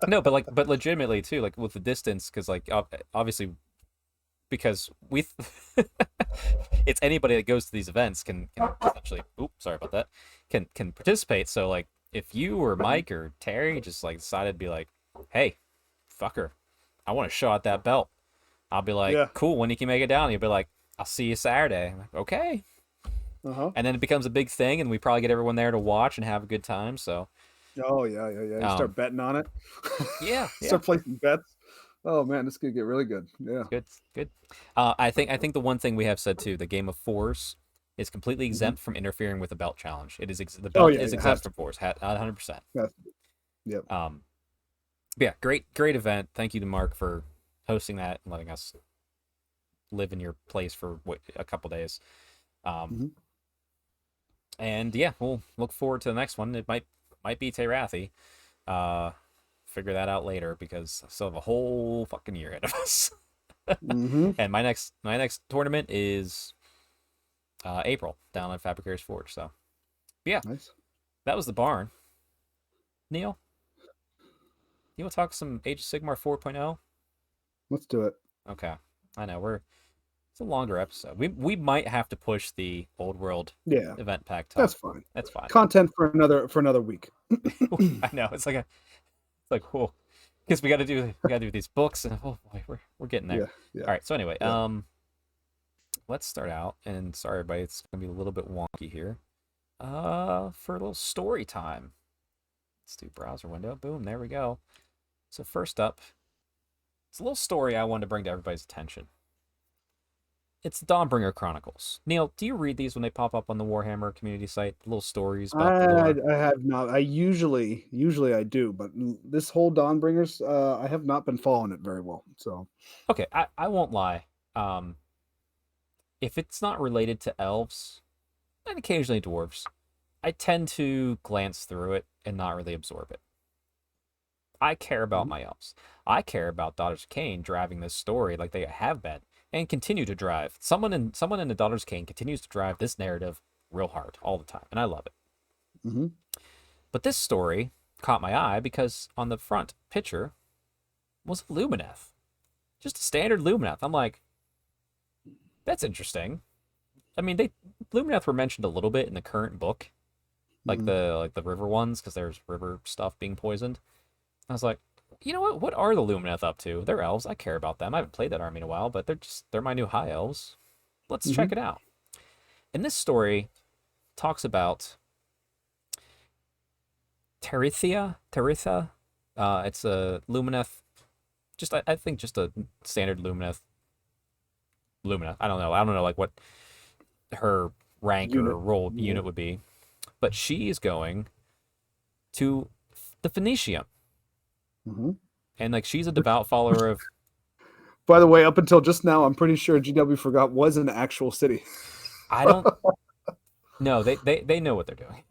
No, but legitimately too, like with the distance, because like obviously, because it's anybody that goes to these events can essentially. Oops, sorry about that. Can participate. So like, if you or Mike or Terry just like decided to be like, hey, fucker, I want to show out that belt. I'll be like, cool. When you can make it down, you'll be like, I'll see you Saturday. I'm like, okay. And then it becomes a big thing, and we probably get everyone there to watch and have a good time. So. Oh yeah. You start betting on it. Yeah. Start placing bets. Oh man, this could get really good. Yeah. Good. I think the one thing we have said too, the game of fours is completely exempt from interfering with the belt challenge. It is the belt is exempt from fours, 100%. Yep. Yeah, great event. Thank you to Mark for hosting that and letting us live in your place for a couple days. And yeah, we'll look forward to the next one. It might be Terathi. Figure that out later because I still have a whole fucking year ahead of us. And my next tournament is April down at Fabricators Forge. So yeah, nice. That was the barn. Neil, you want to talk some Age of Sigmar 4.0? Let's do it. Okay, I know it's a longer episode. We might have to push the Old World event pack talk. That's fine. Fine. Content for another week. I know it's like whoa, because we got to do these books and oh boy, we're getting there. Yeah. All right. So anyway, let's start out, and sorry everybody, it's gonna be a little bit wonky here. For a little story time. Let's do browser window. Boom, there we go. So first up, it's a little story I wanted to bring to everybody's attention. It's the Dawnbringer Chronicles. Neil, do you read these when they pop up on the Warhammer community site? Little stories about the lore? I have not. I usually I do, but this whole Dawnbringers, I have not been following it very well. So okay, I won't lie. If it's not related to elves and occasionally dwarves, I tend to glance through it and not really absorb it. I care about my elves. I care about Daughters of Cain driving this story like they have been and continue to drive. Someone in the Daughters of Cain continues to drive this narrative real hard all the time, and I love it. But this story caught my eye because on the front picture was Lumineth. just a standard Lumineth. I'm like, that's interesting. I mean, Lumineth were mentioned a little bit in the current book, like the river ones, because there's river stuff being poisoned. I was like, you know what? What are the Lumineth up to? They're elves. I care about them. I haven't played that army in a while, but they're my new high elves. Let's check it out. And this story talks about Teritha. It's a Lumineth. I think just a standard Lumineth. I don't know. Like what her rank or role unit would be, but she is going to the Phoenicium, and like she's a devout follower of. By the way, up until just now, I'm pretty sure GW Forgot was an actual city. I don't. No, they know what they're doing.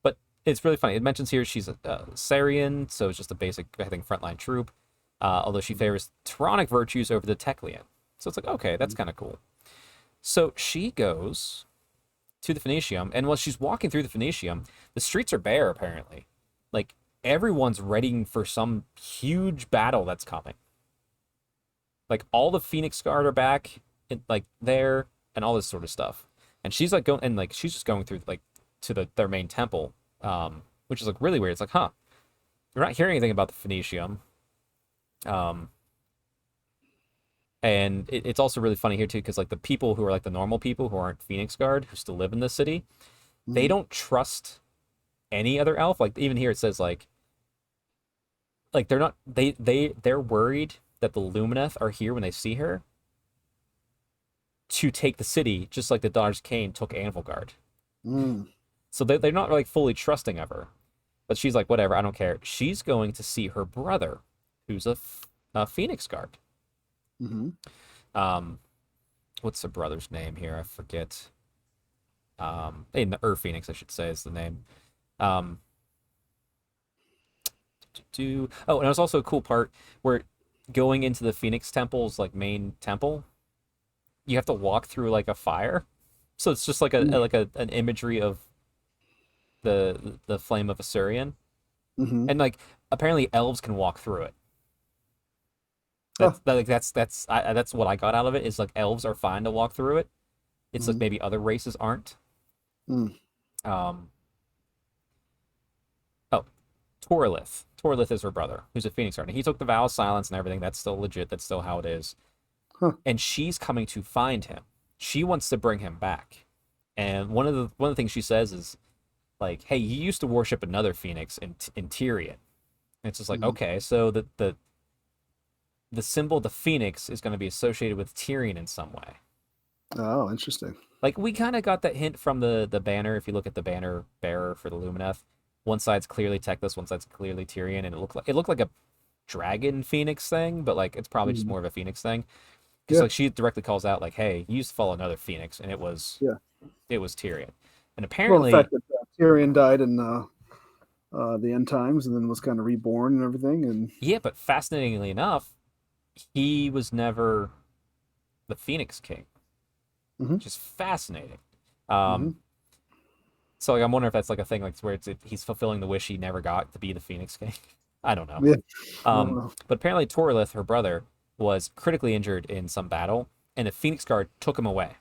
But it's really funny. It mentions here she's a Sarian, so it's just a basic, I think, frontline troop. Although she favors Tyranic virtues over the Teklian. So it's like, okay, that's kind of cool. So she goes to the Phoenicium, and while she's walking through the Phoenicium, the streets are bare, apparently. Like, everyone's readying for some huge battle that's coming. Like, all the Phoenix Guard are back, like, there, and all this sort of stuff. And she's, like, going, and, like, she's just going through, like, to their main temple, which is, like, really weird. It's like, huh, you're not hearing anything about the Phoenicium. And it's also really funny here too, because like the people who are like the normal people who aren't Phoenix Guard, who still live in this city, they don't trust any other elf. Like even here it says like they're not they're worried that the Lumineth are here when they see her to take the city, just like the Daughters of Cain took Anvilgard. So they're not like fully trusting of her. But she's like, whatever, I don't care. She's going to see her brother, who's a Phoenix Guard. What's the brother's name here? I forget. In the Phoenix, I should say, is the name. Oh, and it was also a cool part where going into the Phoenix Temple's like main temple, you have to walk through like a fire. So it's just like an imagery of the flame of Assyrian. And like apparently elves can walk through it. That's what I got out of it, is like elves are fine to walk through it. It's like maybe other races aren't. Torlith. Torlith is her brother, who's a Phoenix Guard. And he took the vow of silence and everything. That's still legit. That's still how it is. And she's coming to find him. She wants to bring him back. And one of the things she says is like, hey, you used to worship another Phoenix in Tyrion. And it's just like, okay, so the symbol, the Phoenix, is going to be associated with Tyrion in some way. Oh, interesting. Like, we kind of got that hint from the banner. If you look at the banner bearer for the Lumineth, one side's clearly Teclis, one side's clearly Tyrion, and it looked like a dragon Phoenix thing, but like it's probably just more of a Phoenix thing. Because like she directly calls out like, "Hey, you used to follow another Phoenix, and it was Tyrion." And apparently, the fact that Tyrion died in the end times, and then was kind of reborn and everything, and yeah, but fascinatingly enough, he was never the Phoenix King, which is fascinating. So like, I'm wondering if that's like a thing, like where he's fulfilling the wish he never got to be the Phoenix King. I don't know. Yeah. But apparently Torlith, her brother, was critically injured in some battle, and the Phoenix Guard took him away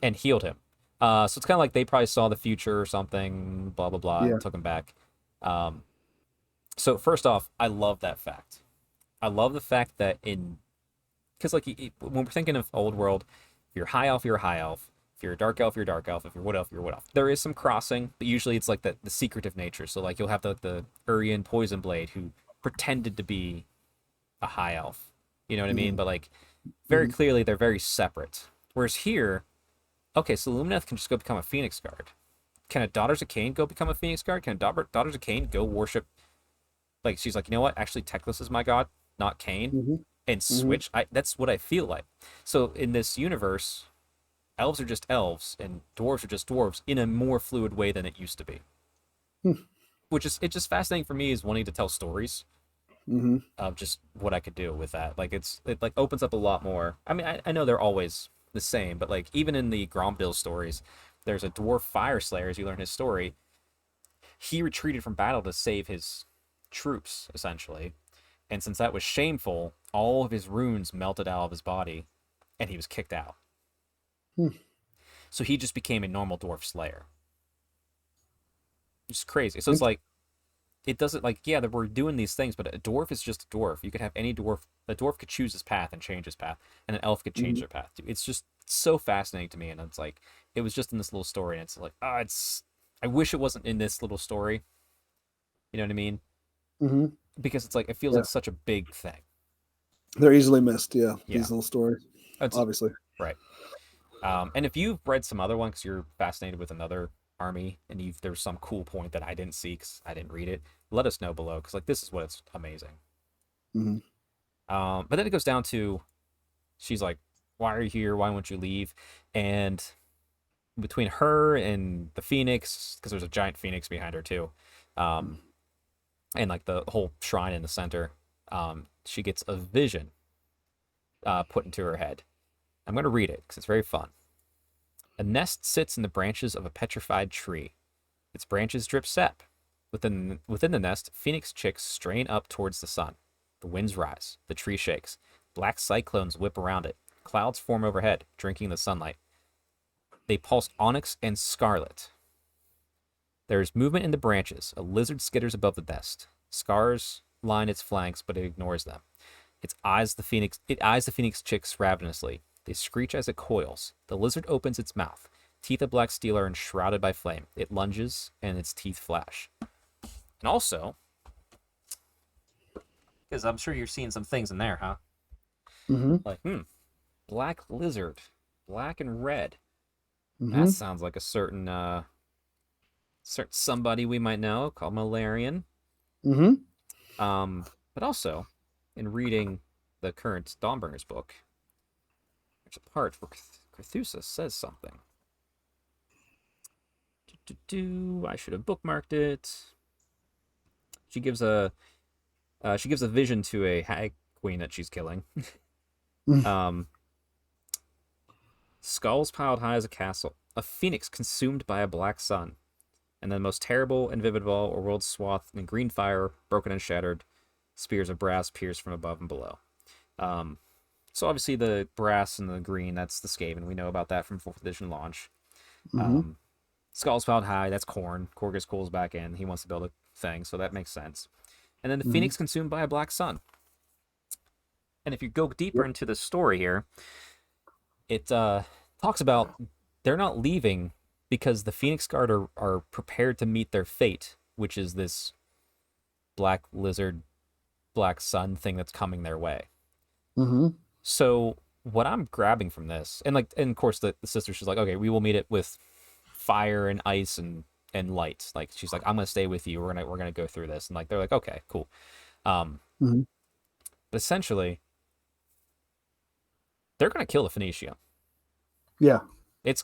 and healed him. So it's kind of like they probably saw the future or something, blah, blah, blah, and took him back. So first off, I love that fact. I love the fact that because like when we're thinking of old world, if you're high elf, you're a high elf. If you're a dark elf, you're a dark elf. If you're wood elf, you're wood elf. There is some crossing, but usually it's like the secretive nature. So like you'll have the Urian Poison Blade who pretended to be a high elf. You know what I mean? But like very clearly they're very separate. Whereas here, okay, so Lumineth can just go become a Phoenix Guard. Can a Daughters of Cain go become a Phoenix Guard? Can a Daughters of Cain go worship? Like she's like, you know what? Actually, Teclis is my god, not Cain, and switch. That's what I feel like. So in this universe, elves are just elves and dwarves are just dwarves in a more fluid way than it used to be. Which is it's just fascinating for me, is wanting to tell stories of just what I could do with that. Like it like opens up a lot more. I mean, I know they're always the same, but like even in the Grombil stories, there's a dwarf fire slayer. As you learn his story, he retreated from battle to save his troops essentially, And since that was shameful, all of his runes melted out of his body, and he was kicked out. Hmm. So he just became a normal dwarf slayer. It's crazy. So it's like, it doesn't, like, yeah, that we're doing these things, but a dwarf is just a dwarf. You could have any dwarf. A dwarf could choose his path and change his path, and an elf could change their path too. It's just so fascinating to me, and it's like, it was just in this little story, and it's like, I wish it wasn't in this little story. You know what I mean? Mm-hmm. Because it's like, it feels like such a big thing. They're easily missed, Yeah. these little stories, obviously. Right. And if you've read some other one because you're fascinated with another army and there's some cool point that I didn't see because I didn't read it, let us know below, because like, this is what's amazing. Mm-hmm. But then it goes down to, she's like, why are you here? Why won't you leave? And between her and the phoenix, because there's a giant phoenix behind her too, and like the whole shrine in the center, she gets a vision put into her head. I'm going to read it because it's very fun. A nest sits in the branches of a petrified tree. Its branches drip sap. Within the nest, phoenix chicks strain up towards the sun. The winds rise. The tree shakes. Black cyclones whip around it. Clouds form overhead, drinking the sunlight. They pulse onyx and scarlet. There is movement in the branches. A lizard skitters above the nest. Scars line its flanks, but it ignores them. It eyes the phoenix chicks ravenously. They screech as it coils. The lizard opens its mouth. Teeth of black steel are enshrouded by flame. It lunges, and its teeth flash. And also, because I'm sure you're seeing some things in there, huh? Mm-hmm. Like, black lizard, black and red. Mm-hmm. That sounds like a certain somebody we might know called Malarian. Mm-hmm. But also, in reading the current Dawnbringers book, there's a part where Carthusa says something. I should have bookmarked it. She gives a vision to a hag queen that she's killing. Skulls piled high as a castle, a phoenix consumed by a black sun, and the most terrible and vivid of all, a world swathed in green fire, broken and shattered, spears of brass pierce from above and below. So obviously the brass and the green, that's the Skaven. We know about that from 4th edition launch. Skulls piled high, that's Khorne. Khorne gets Cole's back in. He wants to build a thing, so that makes sense. And then the phoenix consumed by a black sun. And if you go deeper into the story here, it talks about they're not leaving because the Phoenix Guard are prepared to meet their fate, which is this black lizard, black sun thing that's coming their way. So what I'm grabbing from this, and of course the sister, she's like, okay, we will meet it with fire and ice and light. Like, she's like, I'm gonna stay with you. We're gonna go through this, and like, they're like, okay, cool. But essentially, they're gonna kill the Phoenicia. Yeah. It's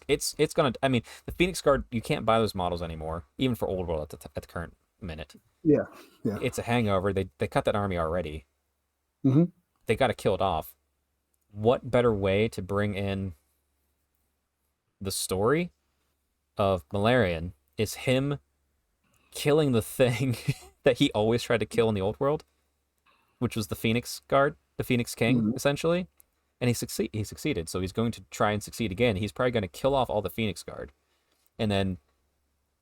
gonna. I mean, the Phoenix Guard, you can't buy those models anymore, even for Old World at the current minute. Yeah. It's a hangover. They cut that army already. They got to kill it off. What better way to bring in the story of Malarian is him killing the thing that he always tried to kill in the Old World, which was the Phoenix Guard, the Phoenix King, essentially. And he succeeded, so he's going to try and succeed again. He's probably going to kill off all the Phoenix Guard. And then,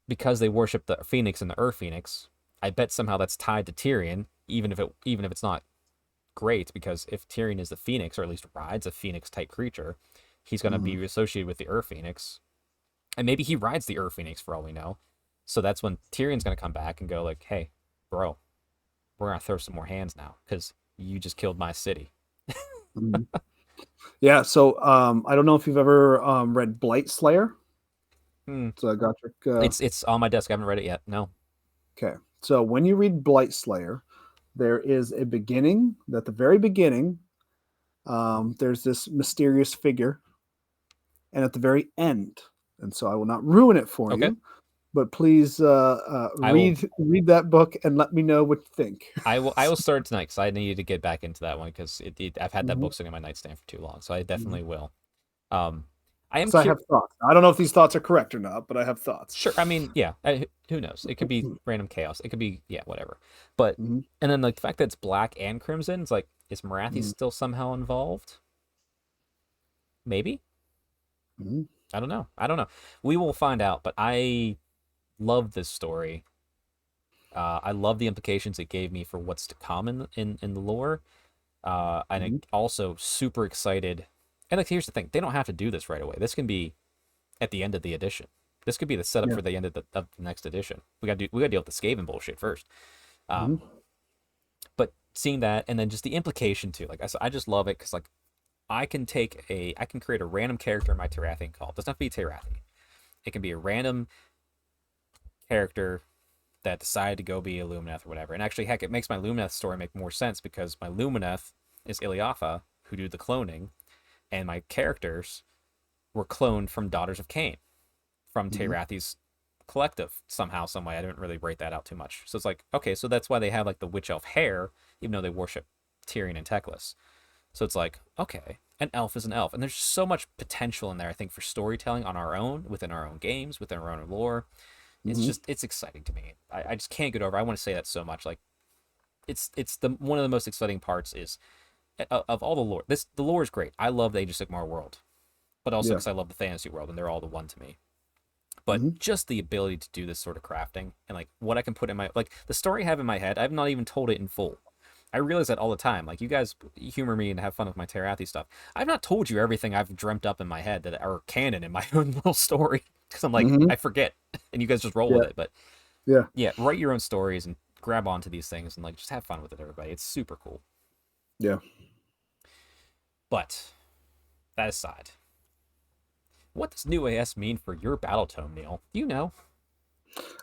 because they worship the Phoenix and the Ur-Phoenix, I bet somehow that's tied to Tyrion, even if it's not great, because if Tyrion is the Phoenix, or at least rides a Phoenix-type creature, he's going to be associated with the Ur-Phoenix. And maybe he rides the Ur-Phoenix, for all we know. So that's when Tyrion's going to come back and go like, hey, bro, we're going to throw some more hands now, because you just killed my city. Yeah, so I don't know if you've ever read Blight Slayer. So Gotrek, it's on my desk. I haven't read it yet. No. Okay, so when you read Blight Slayer, there is a beginning. At the very beginning, there's this mysterious figure, and at the very end, and so I will not ruin it for you, but please read that book and let me know what you think. I will start tonight because I need to get back into that one because I've had that book sitting on my nightstand for too long, so I definitely will. I am So I curious. have thoughts. I don't know if these thoughts are correct or not, but I have thoughts. Sure. I mean, yeah. Who knows? It could be random chaos. It could be, yeah, whatever. But Mm-hmm. and then like the fact that it's black and crimson, it's like, is Marathi Mm-hmm. still somehow involved? Maybe. Mm-hmm. I don't know. I don't know. We will find out. But I love this story. I love the implications it gave me for what's to come in the lore. And Mm-hmm. also super excited. And like, here's the thing: they don't have to do this right away. This can be at the end of the edition. This could be the setup Yeah. for the end of the next edition. We got to deal with the Skaven bullshit first. Mm-hmm. But seeing that, and then just the implication too. Like I just love it because like I can create a random character in my Tarathian call. It doesn't have to be Tarathian. It can be a random character that decided to go be a Lumineth or whatever. And actually, heck, it makes my Lumineth story make more sense because my Lumineth is Ilyafa, who do the cloning, and my characters were cloned from Daughters of Cain, from Mm-hmm. Terathi's collective somehow, some way. I didn't really rate that out too much. So it's like, okay, so that's why they have like the witch elf hair, even though they worship Tyrion and Teclis. So it's like, okay, an elf is an elf. And there's so much potential in there, I think, for storytelling on our own, within our own games, within our own lore. Mm-hmm. It's exciting to me. I just can't get over. I want to say that so much. Like it's the one of the most exciting parts is of all the lore. The lore is great. I love the Age of Sigmar world, but also Yeah. because I love the fantasy world, and they're all the one to me. But Mm-hmm. just the ability to do this sort of crafting and like what I can put in my like the story I have in my head, I've not even told it in full. I realize that all the time. Like you guys humor me and have fun with my Terathi stuff. I've not told you everything I've dreamt up in my head that are canon in my own little story because I'm like Mm-hmm. I forget, and you guys just roll Yeah. with it. But Yeah. yeah, write your own stories and grab onto these things and like just have fun with it, everybody. It's super cool. Yeah. But that aside, what does new AS mean for your battle tome, Neil? You know.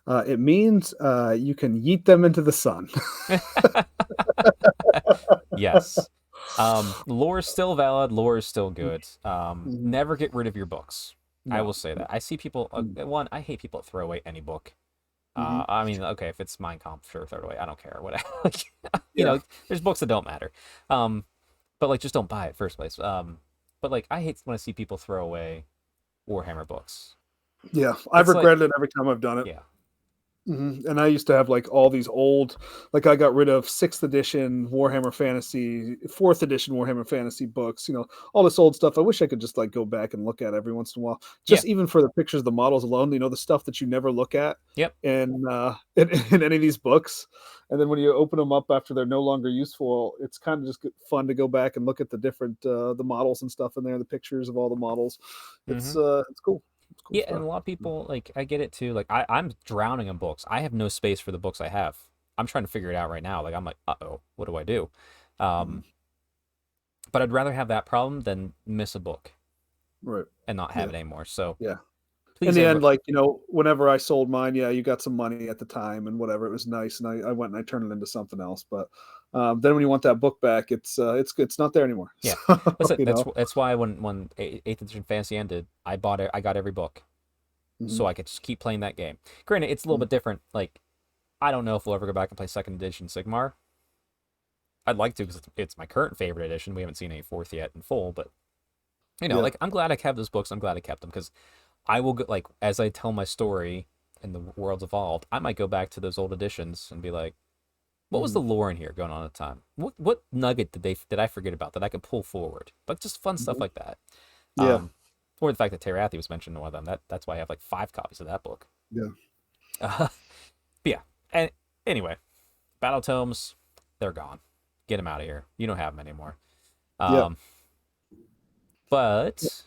It means you can yeet them into the sun. Yes. Lore is still valid. Lore is still good. Mm-hmm. Never get rid of your books. I No. will say that. I see people. One, I hate people that throw away any book. Mm-hmm. I mean, okay, if it's Mein Kampf, sure, throw it away. I don't care. Whatever. Like, you Yeah. know, there's books that don't matter. But like, just don't buy it first place. But like, I hate when I see people throw away Warhammer books. Yeah. I've It's like, regretted it every time I've done it. yeah, Mm-hmm. And I used to have like all these old, like I got rid of 6th edition Warhammer Fantasy, 4th edition Warhammer Fantasy books, all this old stuff. I wish I could just like go back and look at every once in a while, yeah, just even for the pictures of the models alone, the stuff that you never look at yep. in any of these books. And then when you open them up after they're no longer useful, it's kind of just fun to go back and look at the different, the models and stuff in there, the pictures of all the models. It's cool. It's cool Yeah, stuff. and a lot of people like I get it too. Like I'm drowning in books. I have no space for the books I have. I'm trying to figure it out right now. Like I'm like, uh-oh, what do I do? Mhm. But I'd rather have that problem than miss a book Right. and not have it anymore. So Yeah. In please, the end, everybody. like, whenever I sold mine, yeah, you got some money at the time and whatever. It was nice. And I went and I turned it into something else. But then when you want that book back, it's not there anymore. Yeah, So, listen. That's why when Eighth Edition Fantasy ended, I bought it. I got every book, Mhm. so I could just keep playing that game. Granted, it's a little bit different. Like I don't know if we'll ever go back and play Second Edition Sigmar. I'd like to because it's my current favorite edition. We haven't seen any fourth yet in full, but Yeah. like I'm glad I kept those books. I'm glad I kept them because I will go like as I tell my story and the world's evolved. I might go back to those old editions and be like, what was the lore in here going on at the time? What nugget did I forget about that I could pull forward? But just fun stuff Mhm. like that. Yeah. Or the fact that Terathi was mentioned in one of them. That's why I have like 5 copies of that book. Yeah. But yeah. And anyway, battle tomes, they're gone. Get them out of here. You don't have them anymore. Yeah. But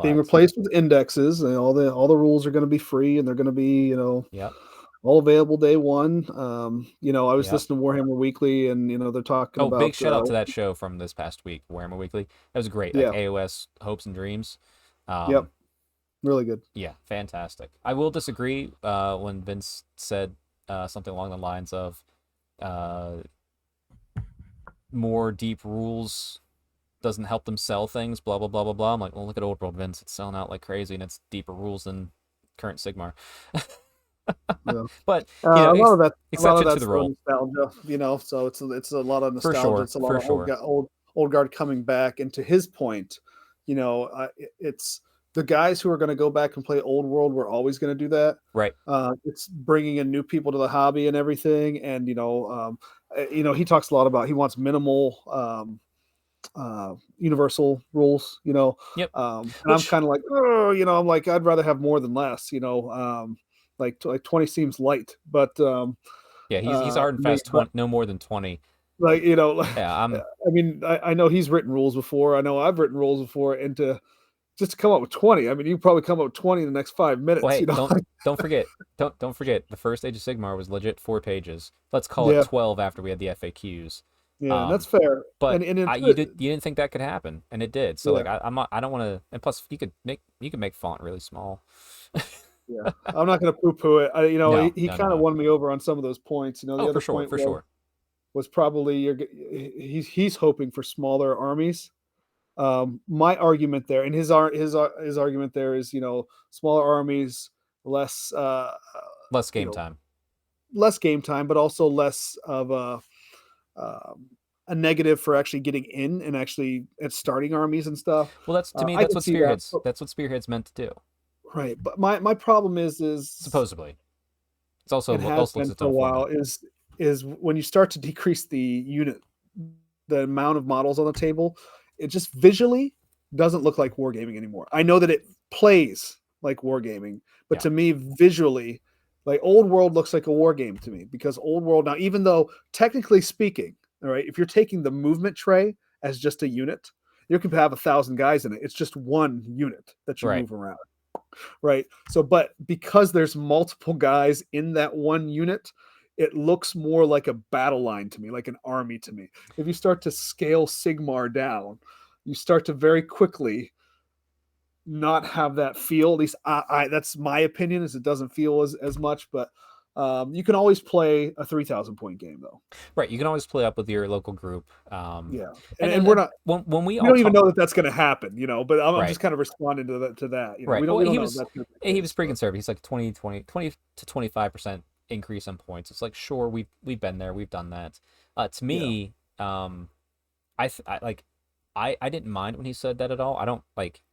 Being replaced with indexes, and all the rules are going to be free, and they're going to be, yep. all available day one. I was Yep. listening to Warhammer Weekly, and they're talking about. Big shout out to that show from this past week, Warhammer Weekly. That was great. Yeah. Like AOS Hopes and Dreams. Yep. Really good. Yeah, fantastic. I will disagree when Vince said something along the lines of more deep rules doesn't help them sell things, blah, blah, blah, blah, blah. I'm like, well, look at Old World, Vince. It's selling out like crazy, and it's deeper rules than current Sigmar. Yeah. But, a lot of exception that's to the rule. nostalgia, so it's a lot of nostalgia. sure, It's a lot for of old guard coming back. And to his point, it's the guys who are going to go back and play Old World were always going to do that. Right. It's bringing in new people to the hobby and everything. And, he talks a lot about, he wants minimal, universal rules, Yep. and I'm kind of like, oh, I'm like, I'd rather have more than less, like 20 seems light, but yeah, he's hard and fast. 20, no more than 20. Like, Yeah, I mean, I know he's written rules before. I know I've written rules before, and just to come up with 20. I mean, you probably come up with 20 in the next 5 minutes. Well, hey, don't forget, don't forget. The first Age of Sigmar was legit 4 pages. Let's call Yeah. it 12 after we had the FAQs. Yeah, that's fair. But and you didn't think that could happen, and it did. So Yeah. like I'm not, I don't want to. And plus, you could make font really small. Yeah, I'm not going to poo-poo it. No, he no, kind of no. won me over on some of those points. The Oh, other for sure, point for sure. was probably he's hoping for smaller armies. My argument there, and his argument there is, smaller armies, less Less game time. less game time, but also less of a negative for actually getting in and actually at starting armies and stuff. Well, that's to me, I that's can what see Spearhead's that. that's what Spearhead's meant to do. Right, but my problem is Supposedly, it's also it has been its for a own while format. is when you start to decrease the amount of models on the table, it just visually doesn't look like wargaming anymore. I know that it plays like wargaming, but to me, visually, like Old World looks like a war game to me, because Old World now, even though technically speaking, all right, if you're taking the movement tray as just a unit, you can have 1,000 guys in it. It's just one unit that you move around. Right. So, but because there's multiple guys in that one unit, it looks more like a battle line to me, like an army to me. If you start to scale Sigmar down, you start to very quickly not have that feel. At least that's my opinion, is it doesn't feel as much, but you can always play a 3,000 point game though. Right. You can always play up with your local group. Yeah. And we're not, when we don't even know that that's going to happen, but I'm just kind of responding to that. Right. We don't know. He was pretty conservative. He's like 20 to 25% increase on points. It's like, sure, we've been there, we've done that. To me, I didn't mind when he said that at all. I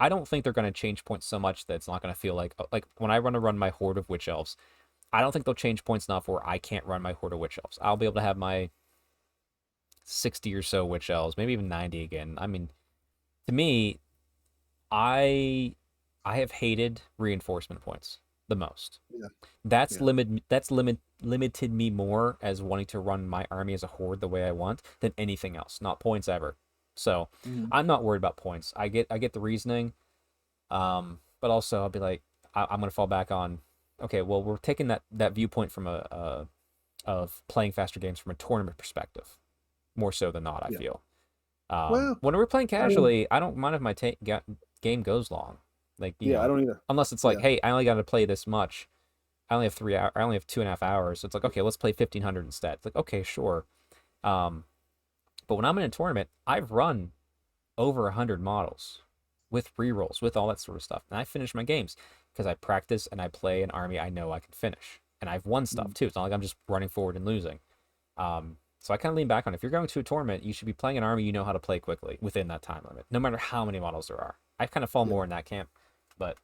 don't think they're going to change points so much that it's not going to feel like when I want to run my horde of witch elves, I don't think they'll change points enough where I can't run my horde of witch elves. I'll be able to have my 60 or so witch elves, maybe even 90 again. I mean, to me, I have hated reinforcement points the most. Yeah. That's limited me more as wanting to run my army as a horde the way I want than anything else. Not points ever. So I'm not worried about points. I get the reasoning, but also I'll be like, I'm gonna fall back on, okay, well, we're taking that viewpoint from of playing faster games from a tournament perspective, more so than not. I feel. When we're playing casually, I don't mind if my game goes long. Like, you know, I don't either. Unless it's like, hey, I only got to play this much. I only have 3 hours. I only have 2.5 hours. So it's like, okay, let's play 1,500 instead. It's like, okay, sure. But when I'm in a tournament, I've run over 100 models with rerolls, with all that sort of stuff, and I finish my games because I practice and I play an army I know I can finish, and I've won stuff too. It's not like I'm just running forward and losing. So I kind of lean back on, if you're going to a tournament, you should be playing an army you know how to play quickly within that time limit, no matter how many models there are. I kind of fall more in that camp, but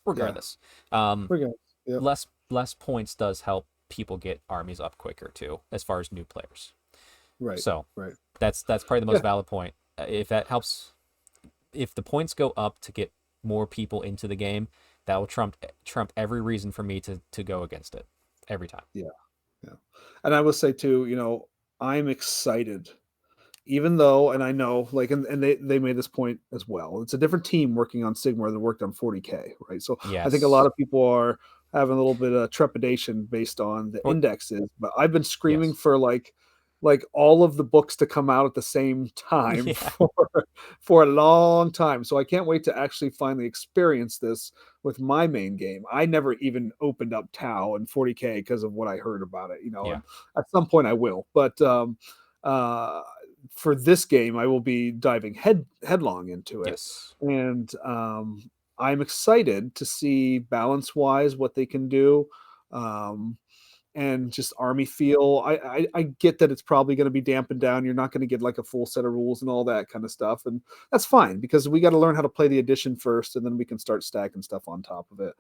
regardless, less points does help people get armies up quicker too, as far as new players. Right. So that's probably the most valid point. If that helps, if the points go up to get more people into the game, that will trump every reason for me to go against it every time. Yeah. And I will say too, I'm excited, even though, and I know, like, and they made this point as well. It's a different team working on Sigmar that worked on 40K, right? So I think a lot of people are having a little bit of trepidation based on the indexes, but I've been screaming for like all of the books to come out at the same time for a long time. So I can't wait to actually finally experience this with my main game. I never even opened up Tau and 40K because of what I heard about it, and at some point I will, but for this game I will be diving headlong into it. And I'm excited to see balance wise what they can do. and just army feel. I get that it's probably going to be dampened down. You're not going to get like a full set of rules and all that kind of stuff, and that's fine because we got to learn how to play the edition first, and then we can start stacking stuff on top of it.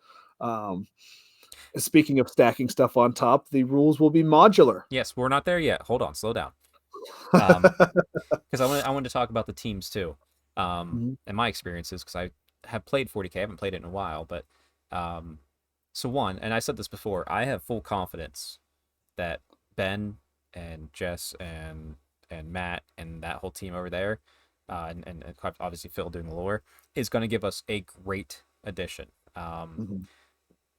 Speaking of stacking stuff on top, the rules will be modular. Yes, we're not there yet. Hold on, slow down. Because I wanted to talk about the teams too, and my experiences, because I have played 40K. I haven't played it in a while, but so one, and I said this before, I have full confidence that Ben and Jess and Matt and that whole team over there, and obviously Phil doing the lore, is going to give us a great addition.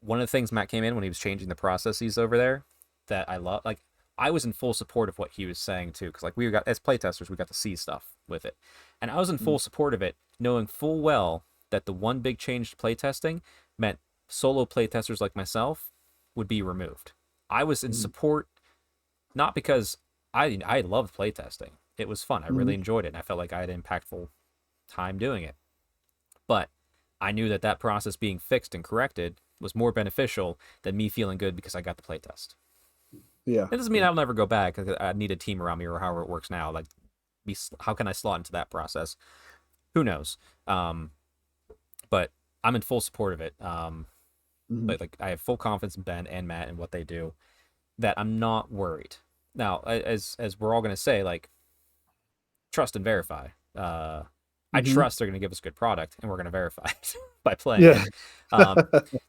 One of the things Matt came in when he was changing the processes over there that I love, like, I was in full support of what he was saying too, because like we got, as playtesters, we got to see stuff with it, and I was in full support of it, knowing full well that the one big change to playtesting meant solo playtesters like myself would be removed. I was in support, not because I loved playtesting. It was fun. I really enjoyed it, and I felt like I had an impactful time doing it. But I knew that that process being fixed and corrected was more beneficial than me feeling good because I got the playtest. Yeah. It doesn't mean I'll never go back. I need a team around me or however it works now. Like, how can I slot into that process? Who knows? But I'm in full support of it. But like, I have full confidence in Ben and Matt and what they do, that I'm not worried. Now, as we're all going to say, like, trust and verify. I trust they're going to give us a good product, and we're going to verify it by playing it.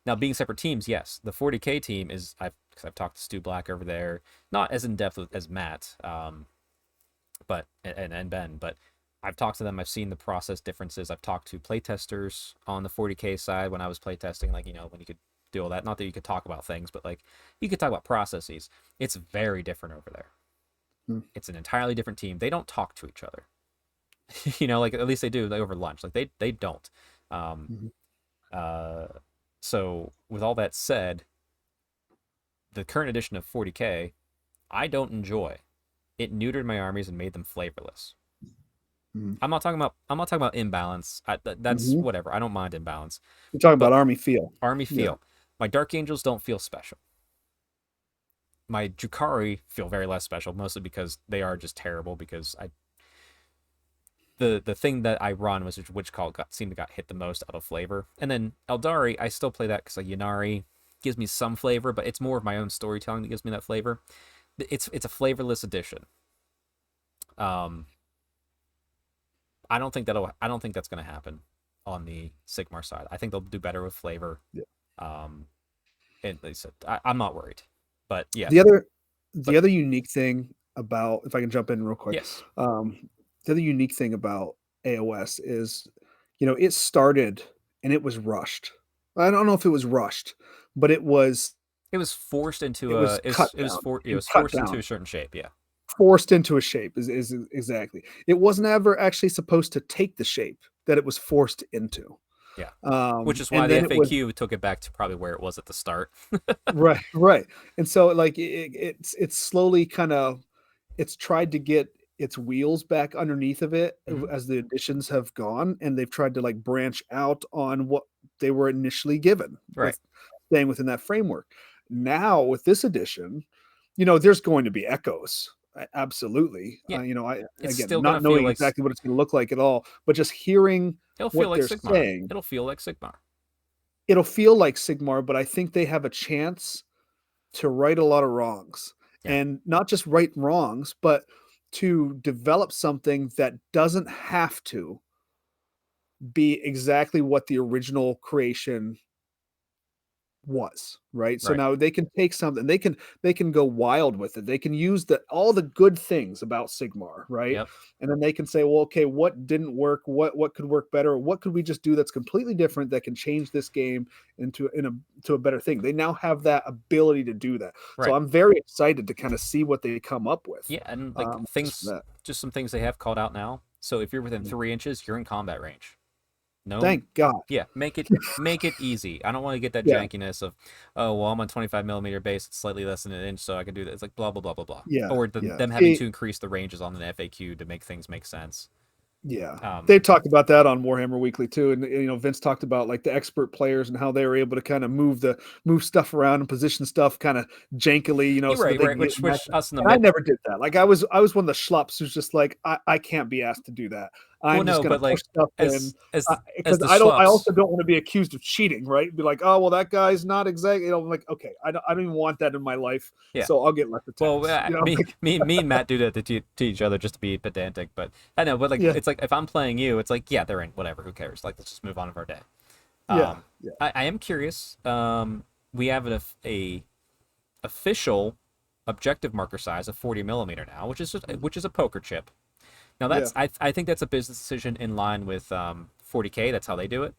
Now, being separate teams, yes. The 40K team is, because I've talked to Stu Black over there, not as in-depth as Matt, but and Ben, but I've talked to them. I've seen the process differences. I've talked to playtesters on the 40K side when I was playtesting, like, when you could do all that. Not that you could talk about things, but like, you could talk about processes. It's very different over there. It's an entirely different team. They don't talk to each other. Like, at least they do, like, over lunch. Like, they don't. So with all that said, the current edition of 40K, I don't enjoy. It neutered my armies and made them flavorless. I'm not talking about imbalance. That's whatever. I don't mind imbalance. You're talking about army feel. Army feel. Yeah. My Dark Angels don't feel special. My Drukhari feel very less special, mostly because they are just terrible. Because the thing that I run was which call seemed to got hit the most out of flavor. And then Eldari, I still play that because like Ynnari gives me some flavor, but it's more of my own storytelling that gives me that flavor. It's a flavorless addition. I don't think that's going to happen on the Sigmar side. I think they'll do better with flavor. Yeah. And they said I'm not worried, but yeah. The other unique thing about, if I can jump in real quick. Yes. The other unique thing about AOS is, it started and it was rushed. I don't know if it was rushed, but it was forced into into a certain shape. Yeah. Forced into a shape is exactly. It wasn't ever actually supposed to take the shape that it was forced into. Yeah. Which is why the FAQ took it back to probably where it was at the start. Right. And so like it's slowly kind of, it's tried to get its wheels back underneath of it as the editions have gone, and they've tried to like branch out on what they were initially given, right? Staying within that framework. Now with this edition, there's going to be echoes. Absolutely. Yeah. It's again, not knowing exactly what it's going to look like at all, but just hearing what they're saying. It'll feel like Sigmar. It'll feel like Sigmar, but I think they have a chance to right a lot of wrongs. Yeah. And not just right wrongs, but to develop something that doesn't have to be exactly what the original creation was, right? So now they can take something, they can go wild with it. They can use all the good things about Sigmar, right? Yep. And then they can say, well, okay, what didn't work? What could work better? What could we just do that's completely different that can change this game into a better thing? They now have that ability to do that. Right. So I'm very excited to kind of see what they come up with. Yeah, and like just some things they have called out now. So if you're within 3 inches, you're in combat range. No, thank God. Yeah, make it easy. I don't want to get that jankiness of, oh well, I'm on 25mm base, it's slightly less than an inch, so I can do that. It's like blah blah blah blah blah. Yeah. Or them having to increase the ranges on an FAQ to make things make sense. Yeah, Um, they've talked about that on Warhammer Weekly too, and Vince talked about like the expert players and how they were able to kind of move stuff around and position stuff kind of jankily, you're so that right, they right. can get Which us in the And I mid. never did that. Like I was one of the schlups who's just like I can't be asked to do that. Well, I'm just no, gonna but push like stuff in as as as because the I schlups. also don't want to be accused of cheating, right? Be like, oh well, that guy's not exactly. I'm like, okay, I don't even want that in my life, Yeah. so I'll get left the Well, task. me and Matt do that to each other just to be pedantic, but I know, but like Yeah, it's like if I'm playing you, it's like yeah, they're in whatever, who cares? Like let's just move on with our day. yeah, yeah, I am curious. We have a official objective marker size of 40 millimeter now, which is a poker chip. Now yeah. I think that's a business decision in line with 40K. That's how they do it.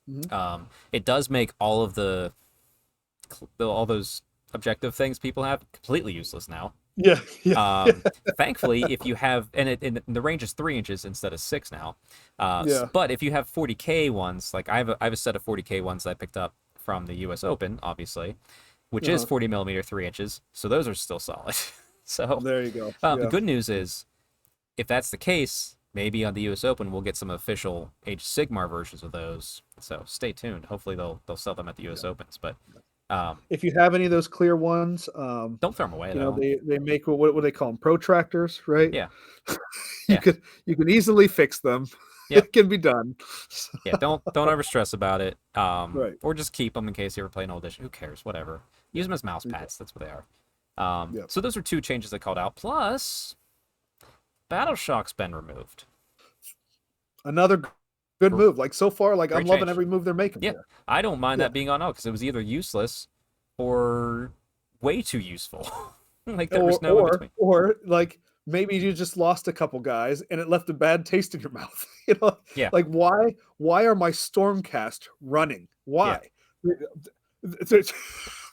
Mhm. It does make all of all those objective things people have completely useless now. Yeah, yeah, Um, Thankfully, if you have, and the range is 3 inches instead of six now. yeah. But if you have 40K ones, like I have a set of 40K ones that I picked up from the U.S. Open, obviously, which is Uh-huh. 40 millimeter 3 inches. So those are still solid. So There you go. the Yeah, good news is, if that's the case, maybe on the U.S. Open we'll get some official Age of Sigmar versions of those. So stay tuned. Hopefully they'll sell them at the U.S. yeah. Opens. But um, If you have any of those clear ones, don't throw them away though. they make what they call them protractors, right? Yeah, You yeah, could you can easily fix them. yep. It can be done. Yeah, don't ever stress about it. Right. Or just keep them in case you ever play an old edition. Who cares? Whatever. Use them as mouse Yeah. pads. That's what they are. Yeah. So those are two changes I called out. Plus, Battle Shock's been removed. Another good R- move. Like so far, like I'm Great loving change. every move they're making Yeah, here. I don't mind Yeah. that being on out because it was either useless or way too useful. Like there Or was no in or between. or like maybe you just lost a couple guys and it left a bad taste in your mouth. Yeah, Like why are my Stormcast running? yeah, Why? They're,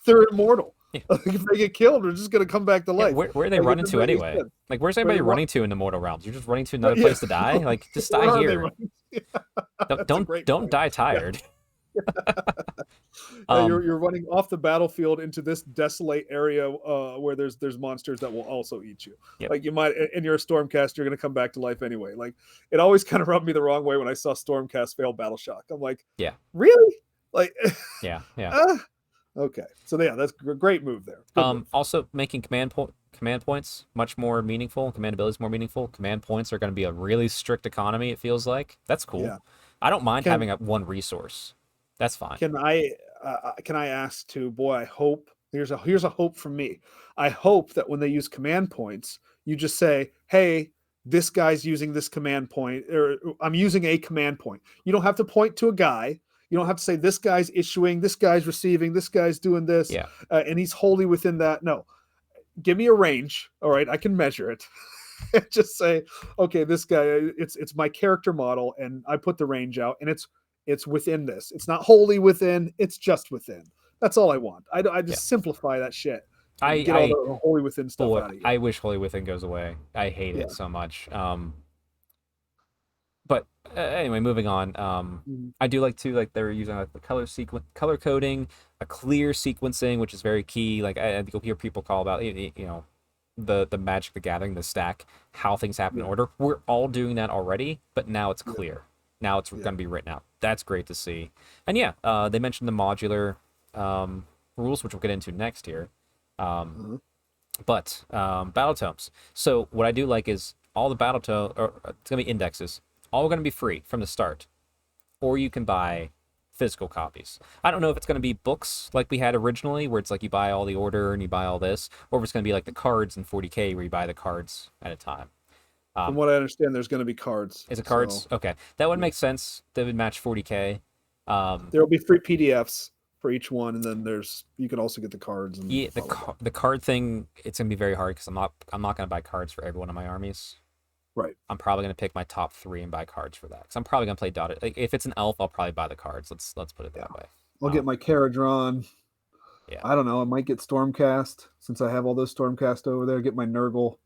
they're immortal. yeah. Like if they get killed, they're just gonna come back to Yeah, life. where are they Like it running doesn't to make any anyway? sense. Like, where's Where everybody they run, running to in the mortal realms? You're just running to another right, yeah. place to die? Like, just die Where are they here. running? Don't That's a don't, great don't point. die Yeah. tired. Yeah, Um, you're running off the battlefield into this desolate area where there's monsters that will also eat you. yep. Like you might, and you're a Stormcast, you're going to come back to life anyway. Like it always kind of rubbed me the wrong way when I saw Stormcast fail Battle Shock. I'm like, Yeah. really? Like, Yeah. Yeah. uh, okay. So yeah, that's a great move there. Good move. Also making command points much more meaningful. Command abilities more meaningful. Command points are going to be a really strict economy. It feels like that's cool. Yeah. I don't mind Can having one resource. That's fine. can I ask too? Boy, I hope here's a hope from me. I hope that when they use command points, you just say, "Hey, this guy's using this command point, or I'm using a command point." You don't have to point to a guy. You don't have to say this guy's issuing, this guy's receiving, this guy's doing this, Yeah. and he's wholly within that. No, give me a range. All right, I can measure it. Just say, okay, this guy, it's my character model, and I put the range out, and it's within this. It's not wholly within. It's just within. That's all I want. I Yeah. just simplify that shit and get all I the wholly within stuff boy, out of here. I wish Holy Within goes away. I hate Yeah. it so much. But anyway, moving on. Mhm. I do like to like they're using like the color coding, a clear sequencing, which is very key. Like I think you'll hear people call about the Magic the Gathering, the stack, how things happen in Yeah. order. We're all doing that already, but now it's Yeah. clear. Now it's Yeah. going to be written out. That's great to see. And yeah, they mentioned the modular rules, which we'll get into next here. Um, Uh-huh. but battle tomes. So what I do like is all the battle tome, or it's gonna be indexes, all going to be free from the start, or you can buy physical copies. I don't know if it's going to be books like we had originally, where it's like you buy all the order and you buy all this, or if it's going to be like the cards in 40K where you buy the cards at a time. From Um, what I understand, there's going to be cards. is it So cards? Okay, that would yeah. make sense. That would match 40K. There will be free PDFs for each one, and then you can also get the cards and Yeah, all of that. the card thing, it's gonna be very hard because I'm not gonna buy cards for every one of my armies. Right. I'm probably gonna pick my top three and buy cards for that because I'm probably gonna play dotted. Like, if it's an elf, I'll probably buy the cards. Let's put it Yeah. that way. I'll get my Caradron. Yeah, I don't know. I might get Stormcast since I have all those Stormcast over there. Get my Nurgle.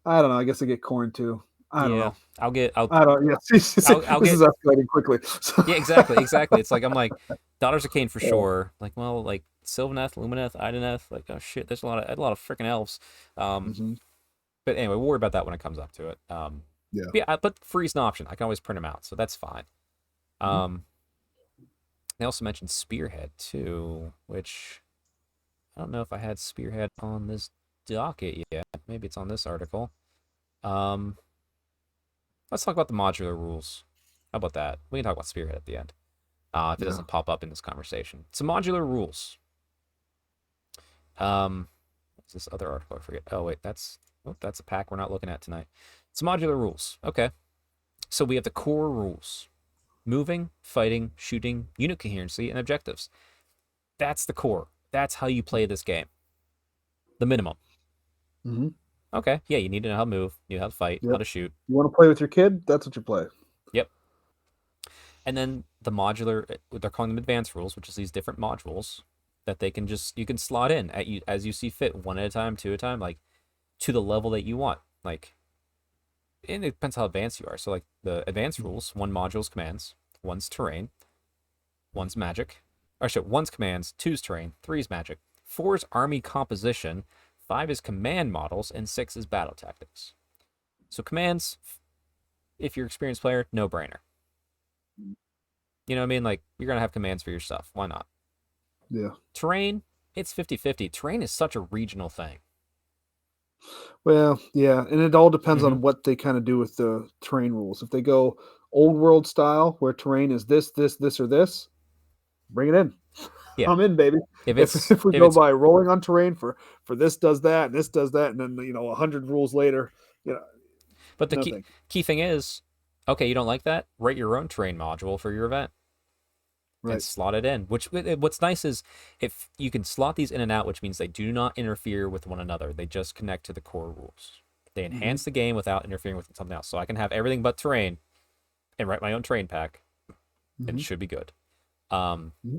I don't know. I guess I get Corn too. I don't yeah. know. I'll I don't. Yeah. This I'll is get. escalating quickly. So, Yeah, exactly. It's like I'm like Daughters of Cain for yeah. sure. Like well, like Sylvaneth, Lumineth, Ideneth. Like oh shit, there's a lot of freaking elves. Mhm. But anyway, we'll worry about that when it comes up to it. Yeah. Yeah, but free's an option. I can always print them out, so that's fine. Mm-hmm. They also mentioned Spearhead too, which I don't know if I had Spearhead on this docket yet. Maybe it's on this article. Um, let's talk about the modular rules. How about that? We can talk about Spearhead at the end. If it Yeah. doesn't pop up in this conversation. So modular rules. What's this other article? I forget. Oh wait, that's a pack we're not looking at tonight. It's modular rules. Okay. So we have the core rules: moving, fighting, shooting, unit coherency, and objectives. That's the core. That's how you play this game. The minimum. Mm-hmm. Okay. Yeah, you need to know how to move, you know how to fight, how Yep. to shoot. You want to play with your kid? That's what you play. Yep. And then the modular, they're calling them advanced rules, which is these different modules that you can slot in as you see fit, one at a time, two at a time, like to the level that you want. Like, and it depends how advanced you are. So like the advanced rules, one module's commands, one's terrain, one's magic. Or sorry, one's commands, two's terrain, three's magic, four's army composition, five is command models, and six is battle tactics. So commands, if you're an experienced player, no brainer. You know what I mean? Like, you're going to have commands for your stuff. Why not? Yeah. Terrain, it's 50-50. Terrain is such a regional thing. Well, yeah, and it all depends Mm-hmm. on what they kind of do with the terrain rules. If they go old world style, where terrain is this, this, this, or this, bring it in. Yeah. I'm in, baby. If If we if go it's by rolling on terrain for this does that and this does that, and then 100 rules later, you know, but the no key thank key thing is, okay, you don't like that? Write your own terrain module for your event you. and Right. slot it in. What's nice is if you can slot these in and out, which means they do not interfere with one another. They just connect to the core rules. They Mm-hmm. enhance the game without interfering with something else. So I can have everything but terrain and write my own terrain pack, and Mm-hmm. it should be good. Um, Mm-hmm.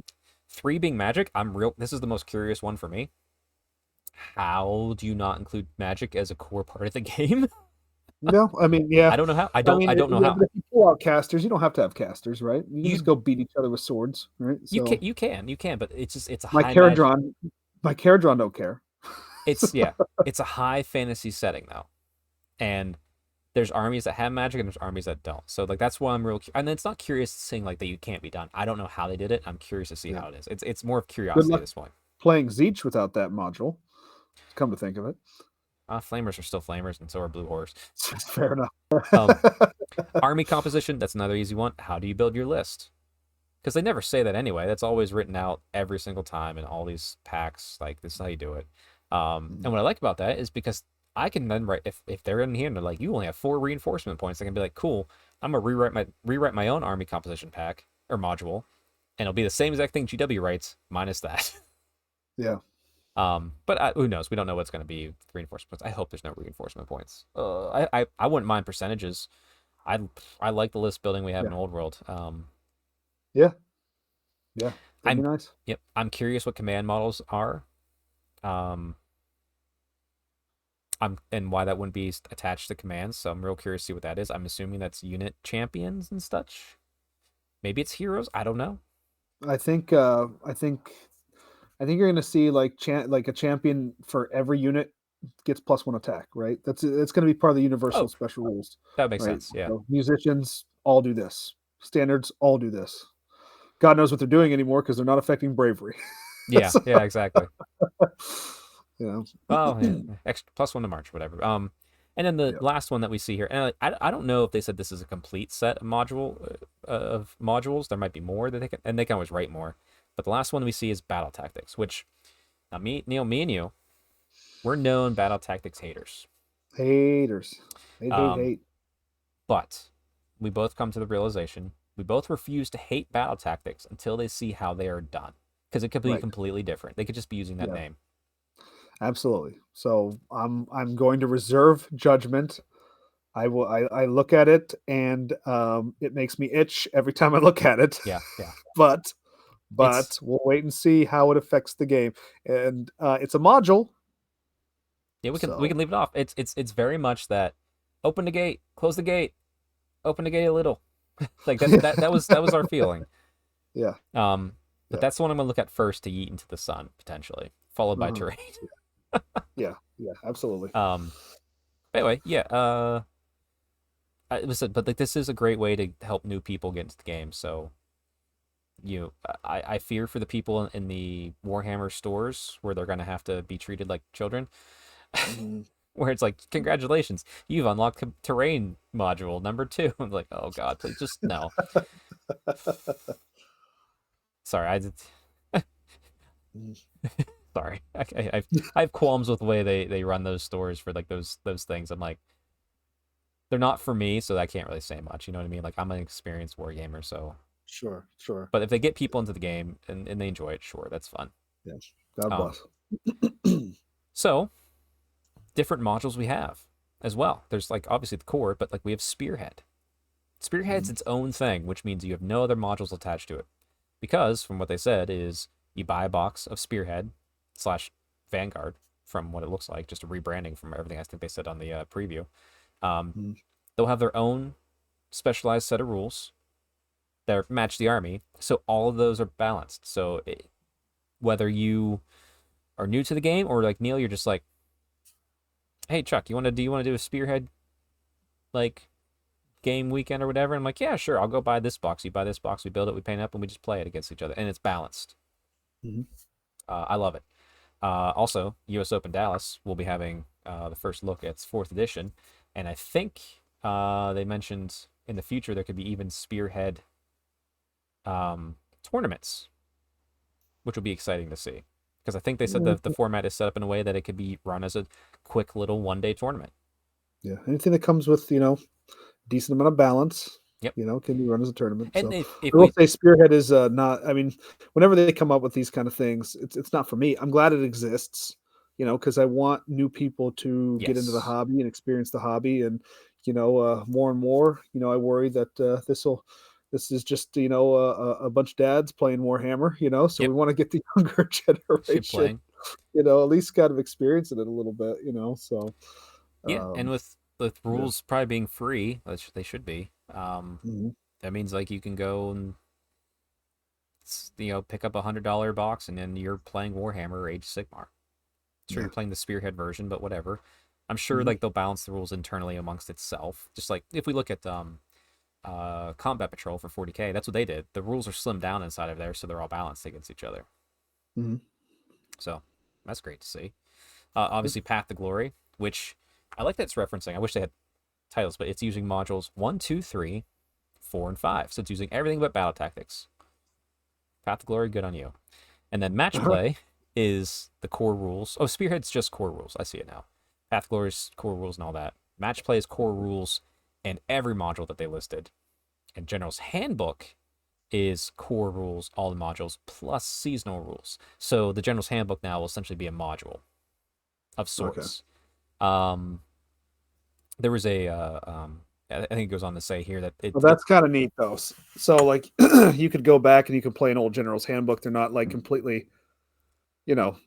three being magic, this is the most curious one for me. How do you not include magic as a core part of the game? No, I mean, yeah. I don't know how. I mean, I don't know yeah, how. but if you pull out casters, you don't have to have casters, right? You can just You go beat each other with swords, right? So you can, but it's a my high magic. Caradron, my Caradron don't care. It's a high fantasy setting though, and there's armies that have magic and there's armies that don't. So like that's why I'm and it's not curious seeing like that you can't be done. I don't know how they did it. I'm curious to see Yeah. how it is. It's more of Good curiosity at luck this point. playing Zeech without that module. Come to think of it, Flamers are still flamers, and so are blue horse. fair enough. Um, army composition, that's another easy one. How do you build your list? Because they never say that anyway. That's always written out every single time in all these packs. Like, this is how you do it. And what I like about that is because I can then write, if they're in here and they're like, you only have 4 reinforcement points, I can be like, cool, I'm gonna rewrite my own army composition pack or module, and it'll be the same exact thing GW writes minus that. Yeah. But who knows? We don't know what's going to be reinforcement points. I hope there's no reinforcement points. I wouldn't mind percentages. I like the list building we have Yeah. in Old World. Yeah. Yeah. That'd be nice. Yep. I'm curious what command models are. And why that wouldn't be attached to commands. So I'm real curious to see what that is. I'm assuming that's unit champions and such. Maybe it's heroes. I don't know. I think you're gonna see like a champion for every unit gets +1 attack, right? It's gonna be part of the universal Oh, special rules, that makes right? sense. Yeah. So musicians all do this. Standards all do this. God knows what they're doing anymore because they're not affecting bravery. Yeah. So, Yeah. Exactly. you know. Oh, yeah. Extra +1 to March, whatever. And then the Yeah. last one that we see here, and I don't know if they said this is a complete set of modules. There might be more that they can always write more. But the last one we see is battle tactics, which now me and you, we're known battle tactics haters. Haters. Hate. But we both come to the realization we both refuse to hate battle tactics until they see how they are done, because it could be Right. completely different. They could just be using that Yeah. name. Absolutely. So I'm going to reserve judgment. I look at it and it makes me itch every time I look at it. Yeah, yeah. but It's we'll wait and see how it affects the game. And it's a module. Yeah, we can So leave it off. It's very much that open the gate, close the gate, open the gate a little. Like that was our feeling. yeah. But Yeah. that's the one I'm gonna look at first to yeet into the sun, potentially, followed by terrain. Yeah, absolutely. Anyway, yeah, listen, but like this is a great way to help new people get into the game. So I fear for the people in the Warhammer stores where they're gonna have to be treated like children. Mhm. Where it's like, congratulations, you've unlocked terrain module number 2. I'm like, oh god, please just no. Sorry, Mhm. sorry. I have qualms with the way they run those stores for like those things. I'm like, they're not for me, so I can't really say much. You know what I mean? Like I'm an experienced wargamer, so. Sure, sure. But if they get people into the game and they enjoy it, sure, that's fun. Yes. God Um, bless. so different modules we have as well. There's like obviously the core, but like we have Spearhead. Spearhead's Mhm. its own thing, which means you have no other modules attached to it. Because from what they said is you buy a box of Spearhead slash Vanguard from what it looks like, just a rebranding from everything I think they said on the preview. Um, Mhm. they'll have their own specialized set of rules that match the army, so all of those are balanced. So whether you are new to the game or like Neil, you're just like, hey Chuck, do you want to do a Spearhead like game weekend or whatever? I'm like, yeah, sure, I'll go buy this box. You buy this box, we build it, we paint it up, and we just play it against each other, and it's balanced. Mhm. I love it. Also, U.S. Open Dallas will be having the first look at its 4th edition, and I think they mentioned in the future there could be even Spearhead tournaments, which will be exciting to see. Because I think they said the format is set up in a way that it could be run as a quick little one-day tournament. Yeah. Anything that comes with, decent amount of balance, Yep. can be run as a tournament. And So if I will we say Spearhead is not. I mean, whenever they come up with these kind of things, it's not for me. I'm glad it exists, because I want new people to get into the yes, hobby and experience the hobby, and more and more. I worry that this is just a bunch of dads playing Warhammer. So we yep, want to get the younger keep generation, playing. at least kind of experiencing it a little bit. So Yeah, and um, with yeah. rules probably being free, which they should be. Mhm. That means like you can go and pick up $100 box and then you're playing Warhammer or Age of Sigmar. Sure, Yeah. you're playing the Spearhead version, but whatever. I'm sure Mhm. like they'll balance the rules internally amongst itself. Just like if we look at Combat Patrol for 40K, that's what they did. The rules are slimmed down inside of there, so they're all balanced against each other. Mhm. So that's great to see. Yep. Obviously, Path to Glory, which I like that it's referencing. I wish they had titles, but it's using modules 1, 2, 3, 4, and 5. So it's using everything but battle tactics. Path to Glory, good on you. And then Match Play is the core rules. Oh, Spearhead's just core rules. I see it now. Path to Glory's core rules and all that. Match Play is core rules and every module that they listed. And General's Handbook is core rules, all the modules, plus seasonal rules. So the General's Handbook now will essentially be a module of Okay. sorts. Um, there was I think it goes on to say here that Well, that's kind of neat though. So like you could go back and you can play an old General's Handbook. They're not like completely, you know,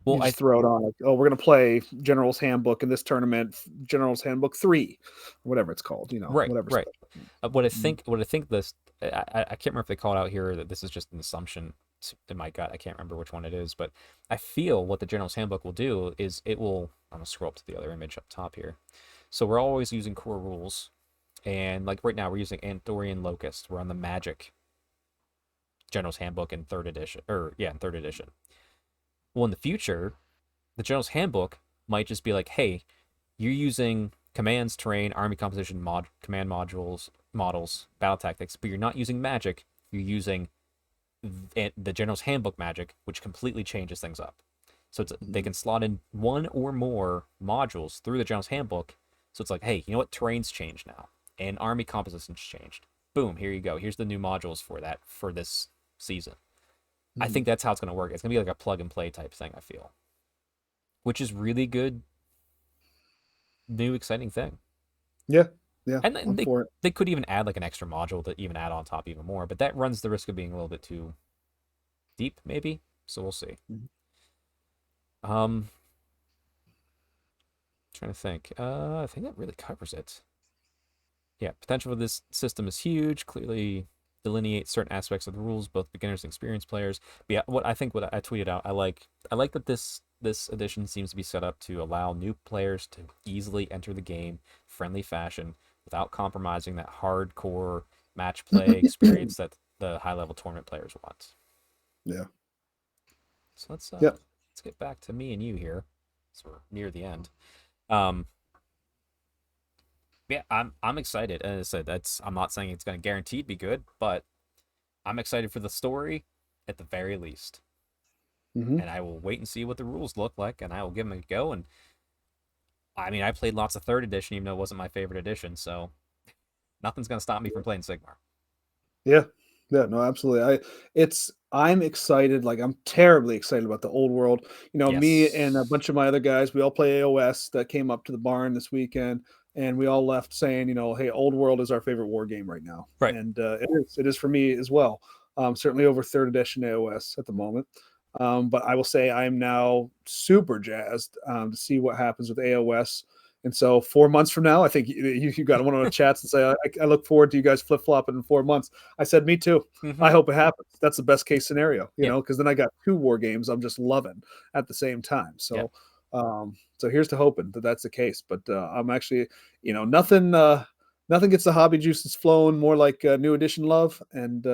well, you just throw it on like, oh, we're gonna play General's Handbook in this tournament, General's Handbook 3, whatever it's called, right, whatever. right. Mhm. What I think this, I can't remember if they call it out here that this is just an assumption in my gut. I can't remember which one it is, but I feel what the General's Handbook will do is it will. I'm gonna scroll up to the other image up top here. So we're always using core rules, and like right now we're using Anthorian Locust. We're on the Magic General's Handbook in 3rd edition, or yeah, in 3rd edition. Well, in the future, the General's Handbook might just be like, hey, you're using commands, terrain, army composition, command modules, models, battle tactics, but you're not using magic. You're using the General's Handbook magic, which completely changes things up. So they Mhm. can slot in one or more modules through the General's Handbook. So it's like, hey, you know what? Terrain's changed now, and army composition's changed. Boom, here you go. Here's the new modules for that for this season. I Mhm. think that's how it's going to work. It's going to be like a plug and play type thing. I feel, which is really good, new, exciting thing. Yeah, yeah, And I'm then for it. they could even add like an extra module to even add on top even more, but that runs the risk of being a little bit too deep, maybe. So we'll see. Mhm. Um, trying to think. I think that really covers it. Yeah, potential for this system is huge. Clearly delineate certain aspects of the rules, both beginners and experienced players. But yeah, what I tweeted out, I like that this edition seems to be set up to allow new players to easily enter the game, friendly fashion, without compromising that hardcore match play experience that the high level tournament players want. Yeah. So let's get back to me and you here. So we're near the end. Yeah, I'm excited. As I said, I'm not saying it's going to guaranteed be good, but I'm excited for the story at the very least. Mm-hmm. And I will wait and see what the rules look like, and I will give them a go. And I mean, I played lots of third edition, even though it wasn't my favorite edition, so nothing's going to stop me from playing Sigmar. Yeah. Yeah, no, absolutely. I'm excited. Like, I'm terribly excited about the old world. Me and a Yes. bunch of my other guys, we all play AOS that came up to the barn this weekend, and we all left saying, hey, old world is our favorite war game right now. Right. And it is for me as well. Certainly over third edition AOS at the moment. But I will say I'm now super jazzed to see what happens with AOS. And so 4 months from now, I think you got one of the chats and say, I look forward to you guys flip flopping in 4 months. I said, me too. Mm-hmm. I hope it happens. That's the best case scenario, Yep. because then I got 2 war games I'm just loving at the same time. So, Yep. So here's to hoping that that's the case. But I'm actually, nothing gets the hobby juices flowing more like new edition love, and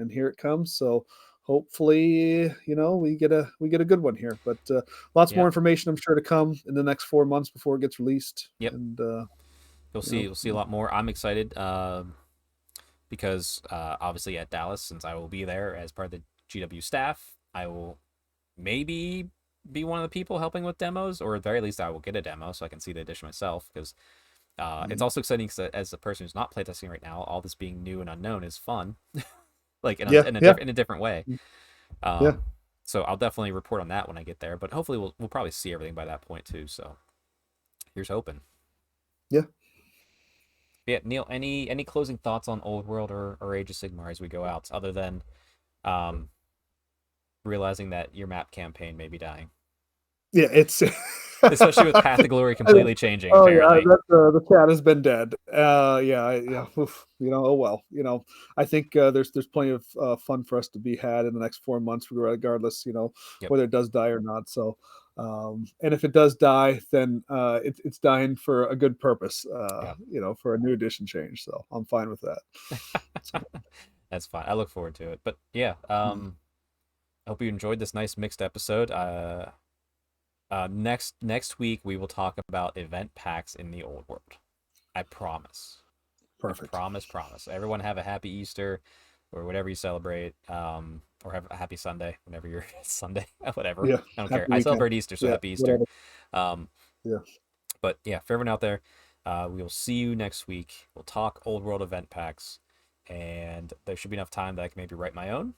here it comes. So hopefully, we get a good one here. But lots more information, I'm sure, to come in the next 4 months before it gets released. Yep. And you'll see a lot more. I'm excited because obviously at Dallas, since I will be there as part of the GW staff, I will maybe be one of the people helping with demos, or at the very least I will get a demo so I can see the edition myself, because it's also exciting because as a person who's not playtesting right now, all this being new and unknown is fun. Like in a different way. So I'll definitely report on that when I get there, but hopefully we'll probably see everything by that point too. So here's hoping. Yeah. Neil, any closing thoughts on Old World or Age of Sigmar as we go out, other than realizing that your map campaign may be dying? Yeah, it's especially with Path to Glory completely changing. Oh apparently. yeah, the chat has been dead. Yeah. Oof, oh well. I think there's plenty of fun for us to be had in the next 4 months, regardless. Whether it does die or not. So, and if it does die, then it's dying for a good purpose. For a new edition change. So I'm fine with that. That's fine. I look forward to it. But yeah, I hope you enjoyed this nice mixed episode. Next week we will talk about event packs in the old world. I promise. Perfect. I promise. Everyone have a happy Easter or whatever you celebrate, or have a happy Sunday whenever you're Sunday, whatever. Yeah, I don't care. I celebrate Easter, so happy Easter. Yeah. But yeah, for everyone out there, we will see you next week. We'll talk old world event packs, and there should be enough time that I can maybe write my own,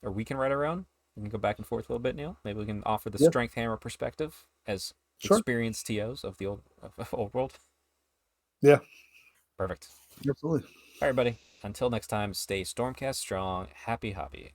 or we can write our own. We can go back and forth a little bit, Neil. Maybe we can offer the Strength Hammer perspective as experienced TOs of the old world. Yeah. Perfect. Absolutely. All right, everybody. Until next time, stay Stormcast strong. Happy hobbying.